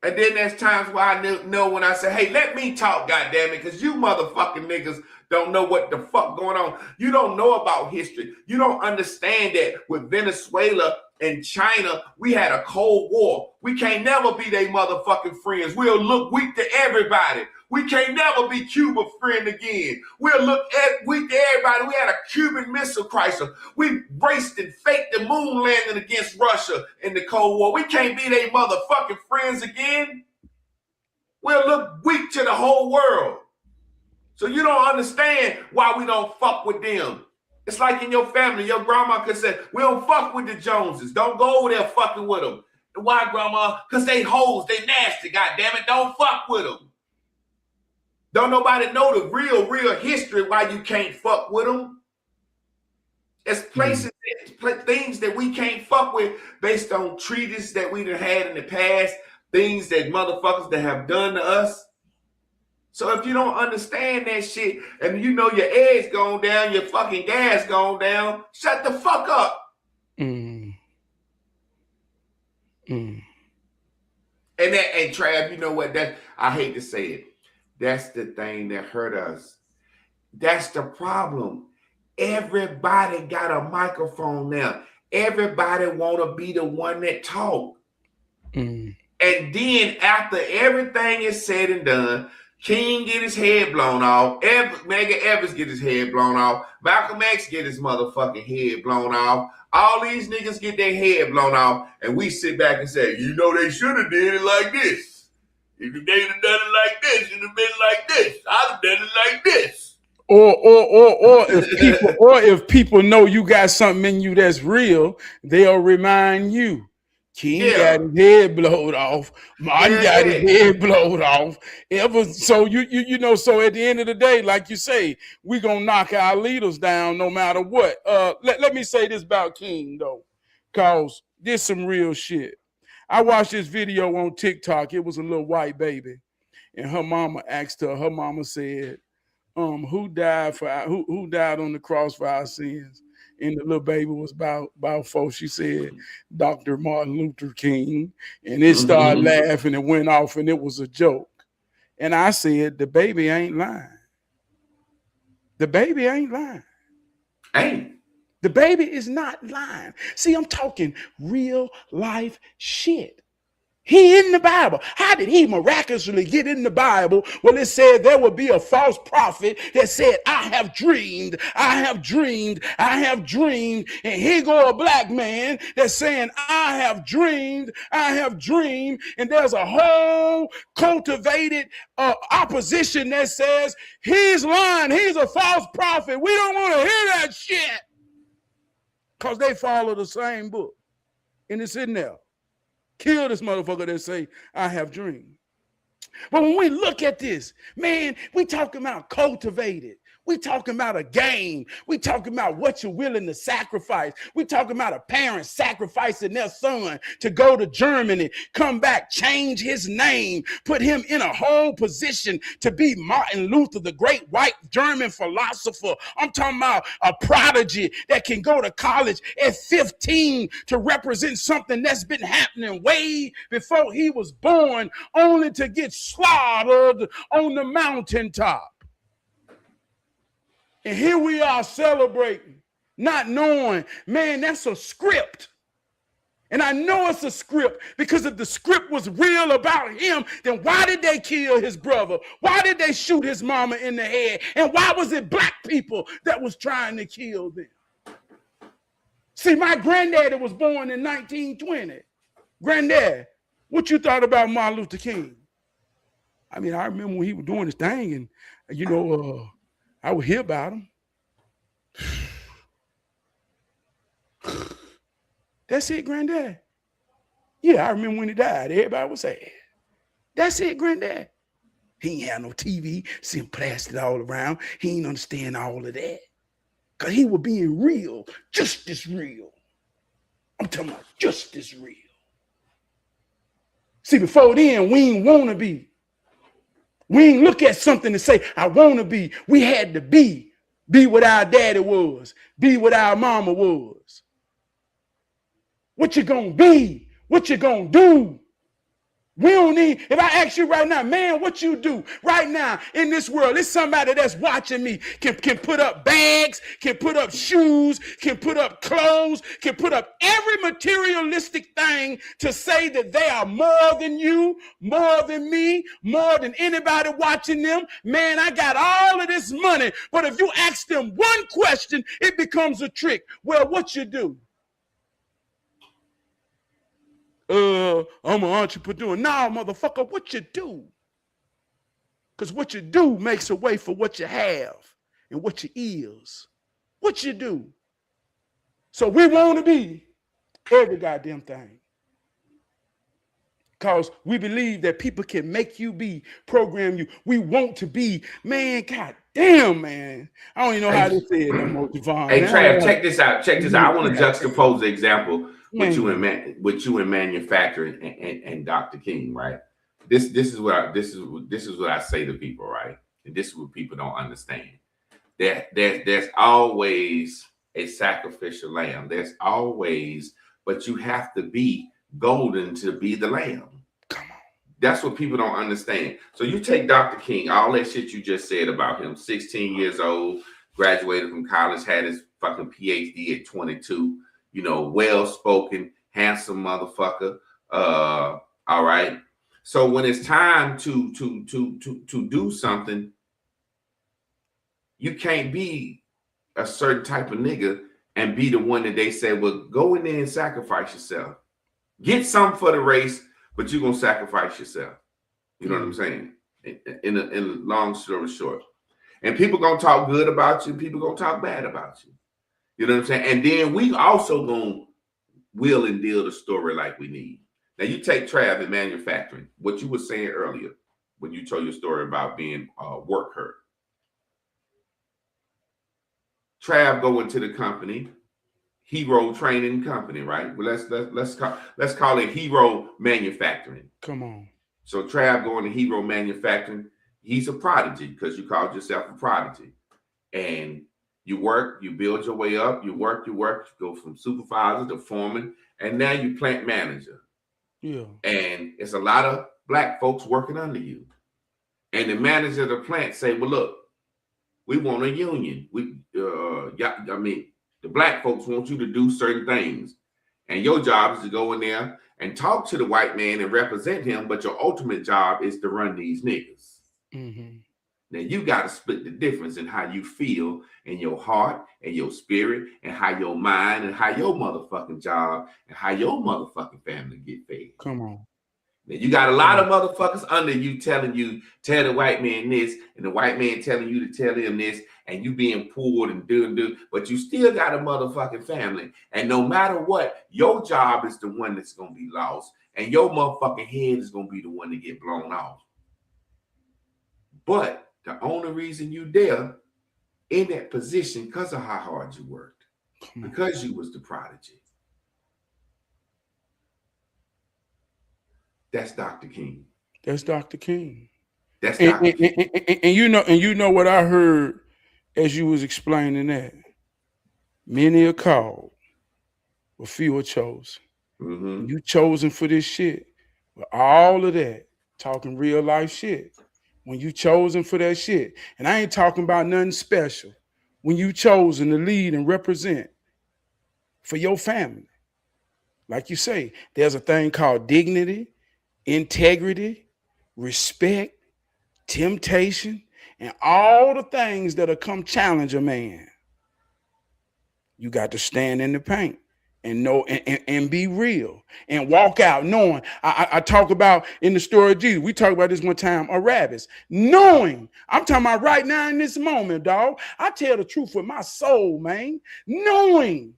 And then there's times where I know when I say, hey, let me talk, goddammit, because you motherfucking niggas don't know what the fuck going on. You don't know about history. You don't understand that with Venezuela and China, we had a Cold War. We can't never be they motherfucking friends. We'll look weak to everybody. We can't never be Cuba's friend again. We'll look weak to everybody. We had a Cuban Missile Crisis. We raced and faked the moon landing against Russia in the Cold War. We can't be they motherfucking friends again. We'll look weak to the whole world. So you don't understand why we don't fuck with them. It's like in your family, your grandma could say, we don't fuck with the Joneses. Don't go over there fucking with them. Why, grandma? Because they hoes, they nasty, goddammit. Don't fuck with them. Don't nobody know the real history why you can't fuck with them. It's places, things that we can't fuck with based on treaties that we done had in the past, things that motherfuckers that have done to us. So if you don't understand that shit and you know your eggs going down, your fucking gas going down, shut the fuck up. And Trab, you know what? That I hate to say it. That's the thing that hurt us. That's the problem. Everybody got a microphone now. Everybody want to be the one that talk. And then after everything is said and done, King get his head blown off. Mega Evans get his head blown off. Malcolm X get his motherfucking head blown off. All these niggas get their head blown off. And we sit back and say, you know, they should have did it like this. If they'd have done it like this, it'd have been like this. I'd have done it like this. Or if people know you got something in you that's real, they'll remind you. King got his head blowed off. Martin got his head blowed off. So you know. So at the end of the day, like you say, we gonna knock our leaders down no matter what. Let me say this about King though, cause this some real shit. I watched this video on TikTok. It was a little white baby, and her mama asked her. Her mama said, who died on the cross for our sins? And the little baby was about 4. She said, Dr. Martin Luther King. And it started laughing and went off, and it was a joke. And I said, the baby ain't lying. The baby ain't lying. Ain't. The baby is not lying. See, I'm talking real life shit. He in the Bible. How did he miraculously get in the Bible? Well, it said there would be a false prophet that said, I have dreamed, I have dreamed, I have dreamed. And here go a black man that's saying, I have dreamed, I have dreamed. And there's a whole cultivated opposition that says, he's lying, he's a false prophet. We don't want to hear that shit. Because they follow the same book. And it's in there. Kill this motherfucker that say, I have dreamed. But when we look at this, man, we talking about cultivated. We talking about a game. We talking about what you're willing to sacrifice. We talking about a parent sacrificing their son to go to Germany, come back, change his name, put him in a whole position to be Martin Luther, the great white German philosopher. I'm talking about a prodigy that can go to college at 15 to represent something that's been happening way before he was born, only to get slaughtered on the mountaintop. And here we are celebrating, not knowing, man, that's a script. And I know it's a script because if the script was real about him, then why did they kill his brother? Why did they shoot his mama in the head? And why was it black people that was trying to kill them? See, my granddaddy was born in 1920. Granddad, what you thought about Martin Luther King? I mean, I remember when he was doing his thing and, you know, I would hear about him. That's it, Granddad. Yeah, I remember when he died. Everybody was sad. That's it, Granddad. He ain't had no TV, see him plastered all around. He ain't understand all of that. Because he was being real, just as real. I'm talking about just as real. See, before then, we ain't want to be. We ain't look at something and say, I want to be. We had to be. Be what our daddy was. Be what our mama was. What you gonna be? What you gonna do? We don't need, if I ask you right now, man, what you do right now in this world, it's somebody that's watching me, can put up bags, can put up shoes, can put up clothes, can put up every materialistic thing to say that they are more than you, more than me, more than anybody watching them. Man, I got all of this money, but if you ask them one question, it becomes a trick. Well, what you do? I'm an entrepreneur. Nah, motherfucker, what you do? Because what you do makes a way for what you have and what you is. What you do. So we want to be every goddamn thing. Because we believe that people can make you be, program you. We want to be, man, god damn, man. I don't even know how Hey, to say it no more, Devon. hey, Man, I don't Trav, know how check this out. Check this out. I want to to, juxtapose the example with you man. in manufacturing and Dr. King, right? This is what this is what I say to people, right? And this is what people don't understand. There's always a sacrificial lamb. There's always, but you have to be golden to be the lamb. Come on. That's what people don't understand. So you take Dr. King, all that shit you just said about him, 16 years old, graduated from college, had his fucking PhD at 22, you know, well-spoken, handsome motherfucker. All right. So when it's time to do something, you can't be a certain type of nigga and be the one that they say, well, go in there and sacrifice yourself. Get something for the race, but you're going to sacrifice yourself. You know what I'm saying? In a long story short. And people going to talk good about you. People going to talk bad about you. You know what I'm saying? And then we also going to wheel and deal the story like we need. Now, you take Trab in manufacturing, what you were saying earlier when you told your story about being work hurt. Trav go into the company, Hero Training Company, right? Well, let's call it Hero Manufacturing. Come on. So Trav going to Hero Manufacturing, he's a prodigy because you called yourself a prodigy. And you work, you build your way up, you go from supervisor to foreman, and now you plant manager. Yeah. And it's a lot of black folks working under you. And the manager of the plant say, well, look, we want a union. The black folks want you to do certain things. And your job is to go in there and talk to the white man and represent him, but your ultimate job is to run these niggas. Mm-hmm. Now, you got to split the difference in how you feel in your heart and your spirit and how your mind and how your motherfucking job and how your motherfucking family get fed. Come on. Now, you got a lot of motherfuckers under you telling you, tell the white man this, and the white man telling you to tell him this, and you being pulled and do, but you still got a motherfucking family. And no matter what, your job is the one that's going to be lost, and your motherfucking head is going to be the one to get blown off. But the only reason you there in that position because of how hard you worked, because you was the prodigy. That's Dr. King. That's Dr. King. That's Dr. King. And you know what I heard as you was explaining that. Many are called, but few are chosen. Mm-hmm. You chosen for this shit. With all of that, talking real life shit. When you chosen for that shit, and I ain't talking about nothing special. When you chosen to lead and represent for your family, like you say, there's a thing called dignity, integrity, respect, temptation, and all the things that'll come challenge a man. You got to stand in the paint and know and be real and walk out knowing. I talk about in the story of Jesus. We talked about this one time, a rabbis. Knowing, I'm talking about right now in this moment, dog. I tell the truth with my soul, man. Knowing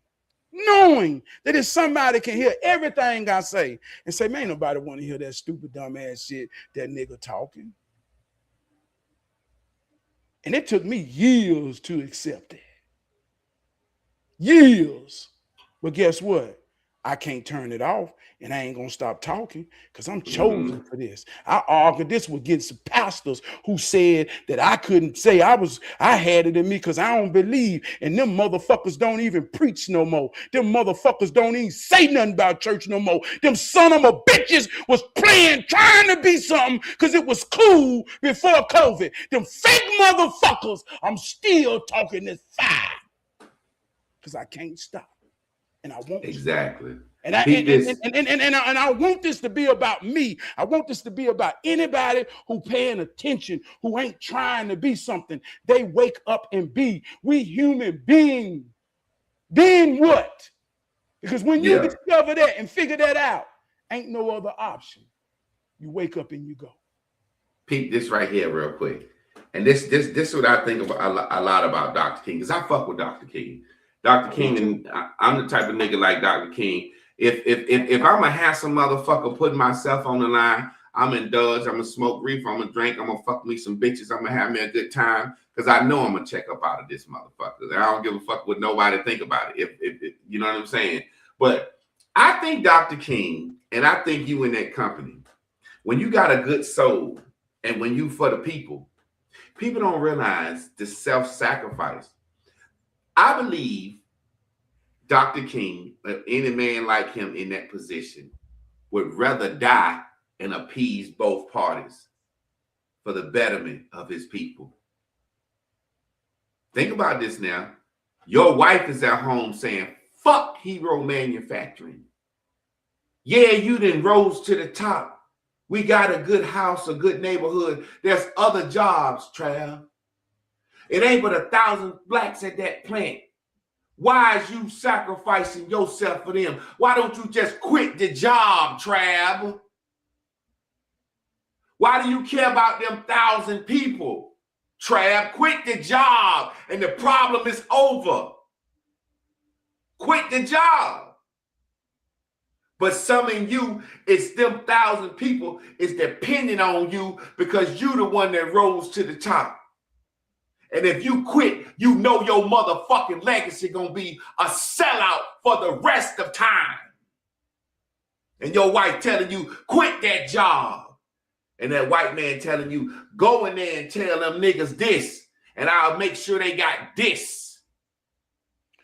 that if somebody can hear everything I say and say, man, nobody want to hear that stupid, dumb ass shit that nigga talking. And it took me years to accept it. Years. But guess what? I can't turn it off, and I ain't gonna stop talking because I'm chosen for this. I argued this with getting some pastors who said that I couldn't say I had it in me because I don't believe, and them motherfuckers don't even preach no more. Them motherfuckers don't even say nothing about church no more. Them son of a bitches was trying to be something because it was cool before COVID. Them fake motherfuckers, I'm still talking this fire because I can't stop. And I won't. Exactly. And I want this to be about me. I want this to be about anybody who paying attention, who ain't trying to be something. They wake up and be. We human beings. Then what? Because when you discover that and figure that out, ain't no other option. You wake up and you go. Peep this right here real quick. And this is what I think about a lot about Dr. King, because I fuck with Dr. King. Dr. King, and I'm the type of nigga like Dr. King. If I'm a handsome motherfucker putting myself on the line, I'm indulge, I'm gonna smoke reefer, I'm gonna drink, I'm gonna fuck me some bitches, I'm gonna have me a good time, because I know I'm gonna check up out of this motherfucker. I don't give a fuck what nobody think about it. If you know what I'm saying. But I think Dr. King, and I think you in that company, when you got a good soul and when you for the people don't realize the self-sacrifice. I believe Dr. King, any man like him in that position, would rather die and appease both parties for the betterment of his people. Think about this now. Your wife is at home saying, fuck Hero Manufacturing. Yeah, you done rose to the top. We got a good house, a good neighborhood. There's other jobs, Trav. It ain't but 1,000 blacks at that plant. Why is you sacrificing yourself for them? Why don't you just quit the job, Trab? Why do you care about them 1,000 people, Trab? Quit the job and the problem is over. Quit the job. But some of you, it's them 1,000 people is depending on you because you the one that rose to the top. And if you quit, you know your motherfucking legacy gonna be a sellout for the rest of time. And your wife telling you, quit that job. And that white man telling you, go in there and tell them niggas this, and I'll make sure they got this.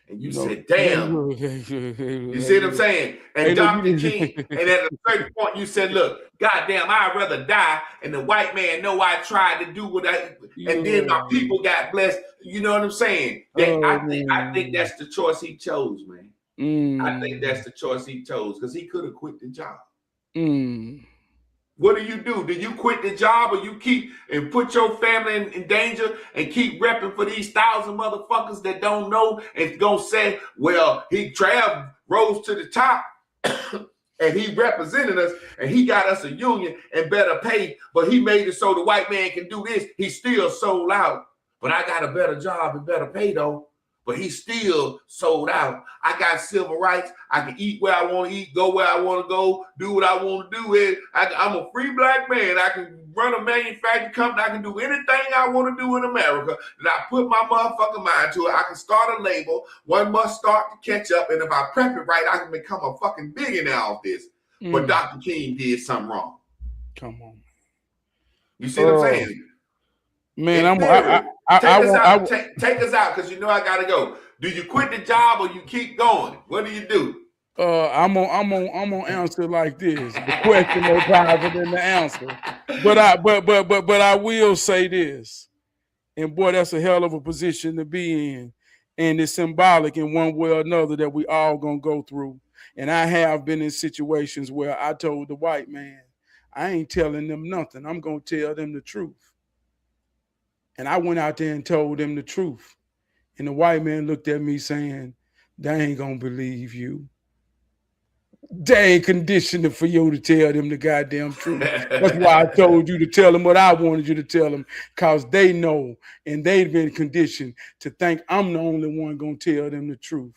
And you said, damn. You see what I'm saying? And Dr. King, and at a certain point, you said, look, goddamn, I'd rather die. And the white man know I tried to do what and then my people got blessed. You know what I'm saying? I think that's the choice he chose, man. I think that's the choice he chose because he could have quit the job. What do? Do you quit the job or you keep and put your family in danger and keep repping for these 1,000 motherfuckers that don't know and gonna say, well, Trav rose to the top and he represented us and he got us a union and better pay, but he made it so the white man can do this. He still sold out, but I got a better job and better pay though. But he still sold out. I got civil rights. I can eat where I want to eat, go where I want to go, do what I want to do. I'm a free black man. I can run a manufacturing company. I can do anything I want to do in America that I put my motherfucking mind to it. I can start a label. One must start to catch up. And if I prep it right, I can become a fucking billionaire off this. But Dr. King did something wrong. Come on. You see what I'm saying? Man, take us out because you know I gotta go. Do you quit the job or you keep going? What do you do? I'm gonna answer like this. The question more powerful than the answer. But I will say this. And boy, that's a hell of a position to be in. And it's symbolic in one way or another that we all gonna go through. And I have been in situations where I told the white man, I ain't telling them nothing. I'm gonna tell them the truth. And I went out there and told them the truth. And the white man looked at me saying, they ain't gonna believe you. They ain't conditioned for you to tell them the goddamn truth. That's why I told you to tell them what I wanted you to tell them, because they know and they've been conditioned to think I'm the only one gonna tell them the truth.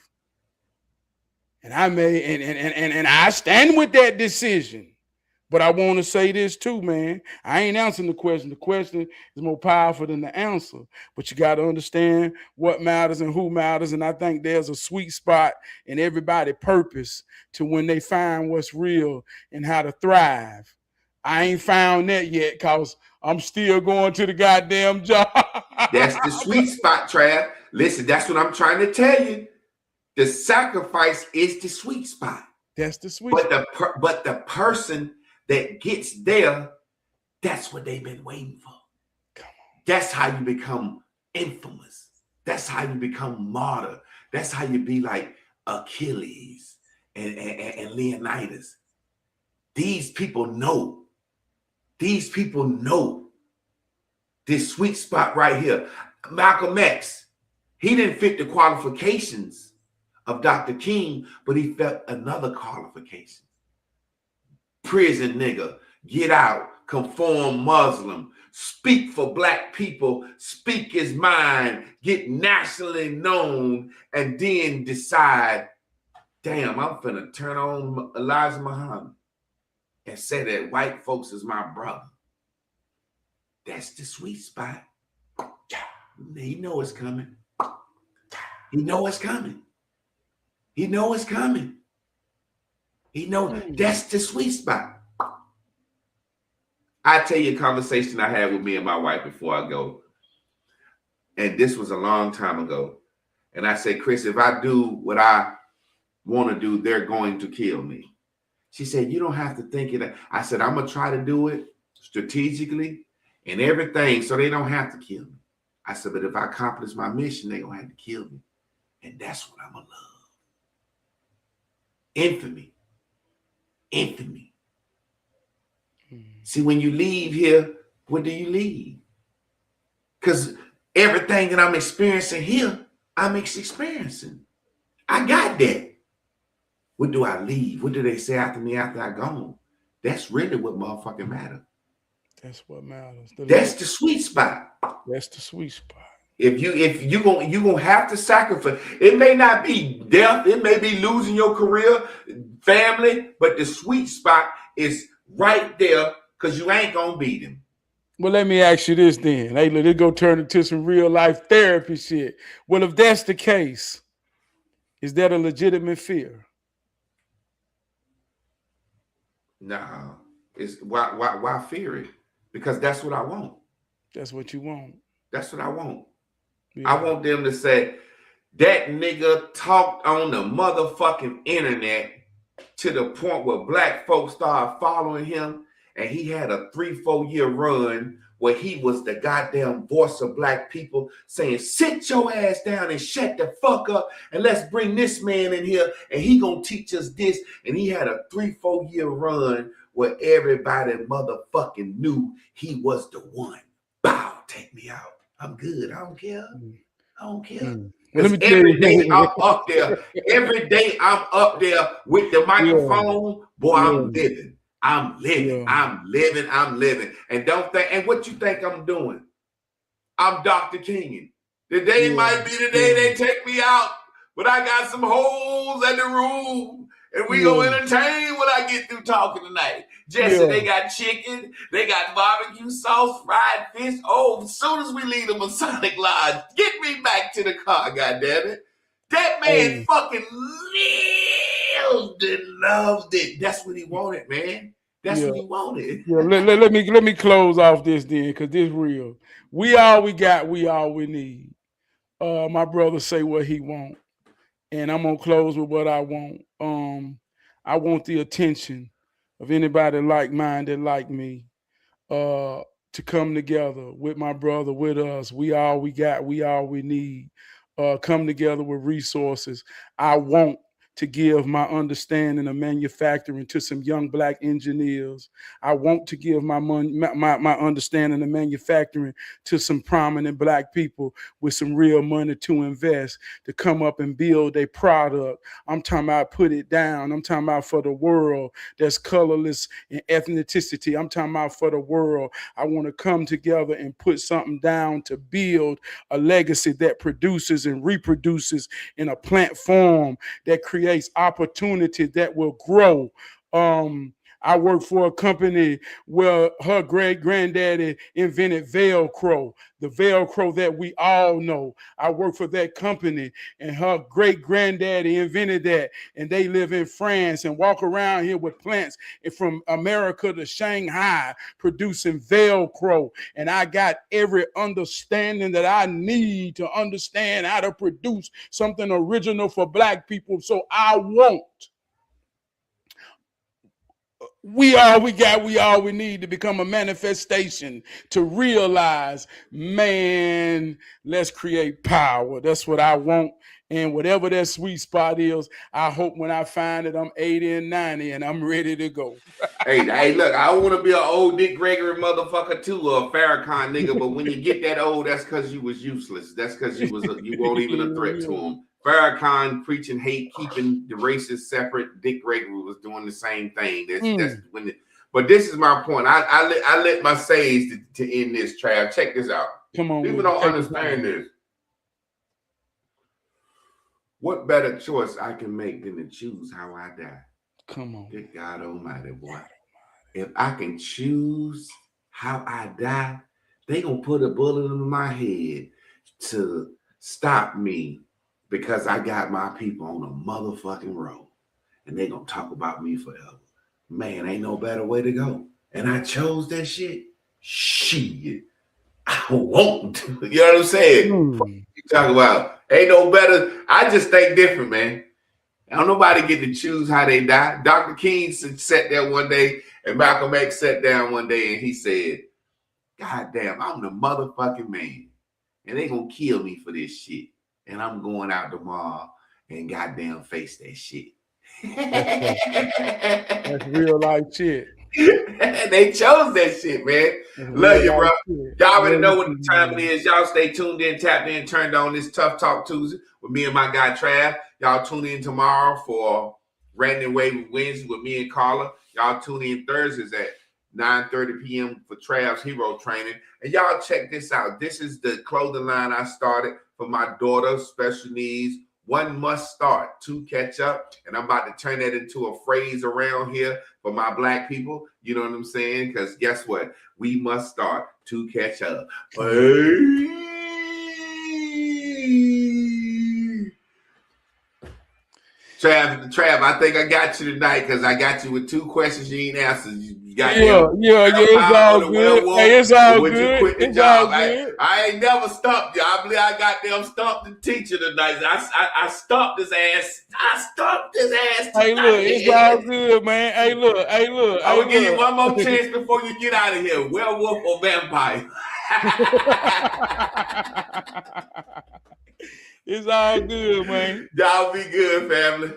And I stand with that decision. But I want to say this too, man. I ain't answering the question. The question is more powerful than the answer. But you got to understand what matters and who matters. And I think there's a sweet spot in everybody's purpose to when they find what's real and how to thrive. I ain't found that yet because I'm still going to the goddamn job. That's the sweet spot, Trav. Listen, that's what I'm trying to tell you. The sacrifice is the sweet spot. That's the sweet spot. But the person that gets there, that's what they've been waiting for. Come on. That's how you become infamous. That's how you become martyr. That's how you be like Achilles and Leonidas. These people know. These people know this sweet spot right here. Malcolm X, he didn't fit the qualifications of Dr. King, but he felt another qualification. Prison nigga, get out, conform Muslim, speak for black people, speak his mind, get nationally known, and then decide damn, I'm finna turn on Elijah Muhammad and say that white folks is my brother. That's the sweet spot. He know it's coming. He know it's coming. He know it's coming. He know that's the sweet spot. I tell you a conversation I had with me and my wife before I go. And this was a long time ago. And I said, Chris, if I do what I want to do, they're going to kill me. She said, you don't have to think it. I said, I'm going to try to do it strategically and everything so they don't have to kill me. I said, but if I accomplish my mission, they're going to have to kill me. And that's what I'm going to love. Infamy. Infamy. See, when you leave here, what do you leave? Because everything that I'm experiencing here, I'm experiencing. I got that. What do I leave? What do they say after me after I gone? That's really what motherfucking matters. That's what matters. That's the sweet spot. That's the sweet spot. If you gonna have to sacrifice, it may not be death, it may be losing your career, family, but the sweet spot is right there because you ain't gonna beat him. Well, let me ask you this then. Hey, let it go turn into some real life therapy shit. Well, if that's the case, is that a legitimate fear? Nah, it's why fear it? Because that's what I want. That's what you want. That's what I want. Yeah. I want them to say, that nigga talked on the motherfucking internet to the point where black folks started following him, and he had a 3-4 year run where he was the goddamn voice of black people saying, sit your ass down and shut the fuck up and let's bring this man in here and he gonna teach us this. And he had a 3-4 year run where everybody motherfucking knew he was the one. Bow, take me out. I'm good. I don't care. I don't care. Because every day I'm up there. Every day I'm up there with the microphone. Boy, I'm living. I'm living. I'm living. I'm living. And don't think, and what you think I'm doing? I'm Dr. King. The day might be the day they take me out, but I got some holes in the room. And we gonna entertain when I get through talking tonight. Jesse, they got chicken, they got barbecue sauce, fried fish. Oh, as soon as we leave the Masonic Lodge, get me back to the car, goddammit. That man fucking lived and loved it. That's what he wanted, man. That's what he wanted. Let me close off this then, because this real. We all we got, we all we need. My brother say what he want. And I'm gonna close with what I want. I want the attention of anybody like-minded like me to come together with my brother, with us. We all we got, we all we need. Come together with resources. I want to give my understanding of manufacturing to some young black engineers. I want to give my understanding of manufacturing to some prominent black people with some real money to invest, to come up and build a product. I'm talking about put it down. I'm talking about for the world that's colorless and ethnicity. I'm talking about for the world. I want to come together and put something down to build a legacy that produces and reproduces in a plant form that creates opportunity that will grow. I work for a company where her great granddaddy invented Velcro, the Velcro that we all know. I work for that company and her great granddaddy invented that. And they live in France and walk around here with plants from America to Shanghai producing Velcro. And I got every understanding that I need to understand how to produce something original for black people. So I want. We all we got, we all we need to become a manifestation to realize, man, let's create power. That's what I want. And whatever that sweet spot is, I hope when I find it, I'm 80 and 90 and I'm ready to go. Hey, look, I want to be an old Dick Gregory motherfucker too, or a Farrakhan nigga, but when you get that old, that's because you was useless. That's because you weren't even a threat to him. Farrakhan preaching hate, keeping the races separate. Dick Gregory was doing the same thing. That's when. But this is my point. I let my sayings to end this, Trab. Check this out. Come on, people don't understand this. What better choice I can make than to choose how I die? Come on. Good God Almighty, boy. If I can choose how I die, they gonna put a bullet in my head to stop me because I got my people on a motherfucking road. And they gonna talk about me forever. Man, ain't no better way to go. And I chose that shit. Shit. I won't. You know what I'm saying? Mm. You talk about ain't no better. I just think different, man. Don't nobody get to choose how they die. Dr. King sat there one day, and Malcolm X sat down one day, and he said, God damn, I'm the motherfucking man. And they gonna kill me for this shit. And I'm going out tomorrow and goddamn face that shit. That's real life shit. They chose that shit, man. That's Love you, bro. shit. Y'all already know what you, the time it is. Y'all stay tuned in, tapped in, turned on this Tough Talk Tuesday with me and my guy Trab. Y'all tune in tomorrow for Random Wave Wednesday with me and Carla. Y'all tune in Thursdays at 9:30 p.m. for Trab's Hero Training. And y'all check this out. This is the clothing line I started for my daughter, special needs. One must start, two catch up. And I'm about to turn that into a phrase around here for my black people. You know what I'm saying? Because guess what? We must start to catch up. Trav, I think I got you tonight because I got you with two questions you ain't answered. You got yeah, it's all good. Hey, it's all would good. you quit the It's job? all good. I ain't never stumped you. I believe I got them stumped the teacher tonight. I stumped his ass. I stumped his ass tonight. Hey, look, it's all good, man. Hey, look. I'm gonna give you one more chance before you get out of here. Werewolf or vampire? It's all good, man. Y'all be good, family.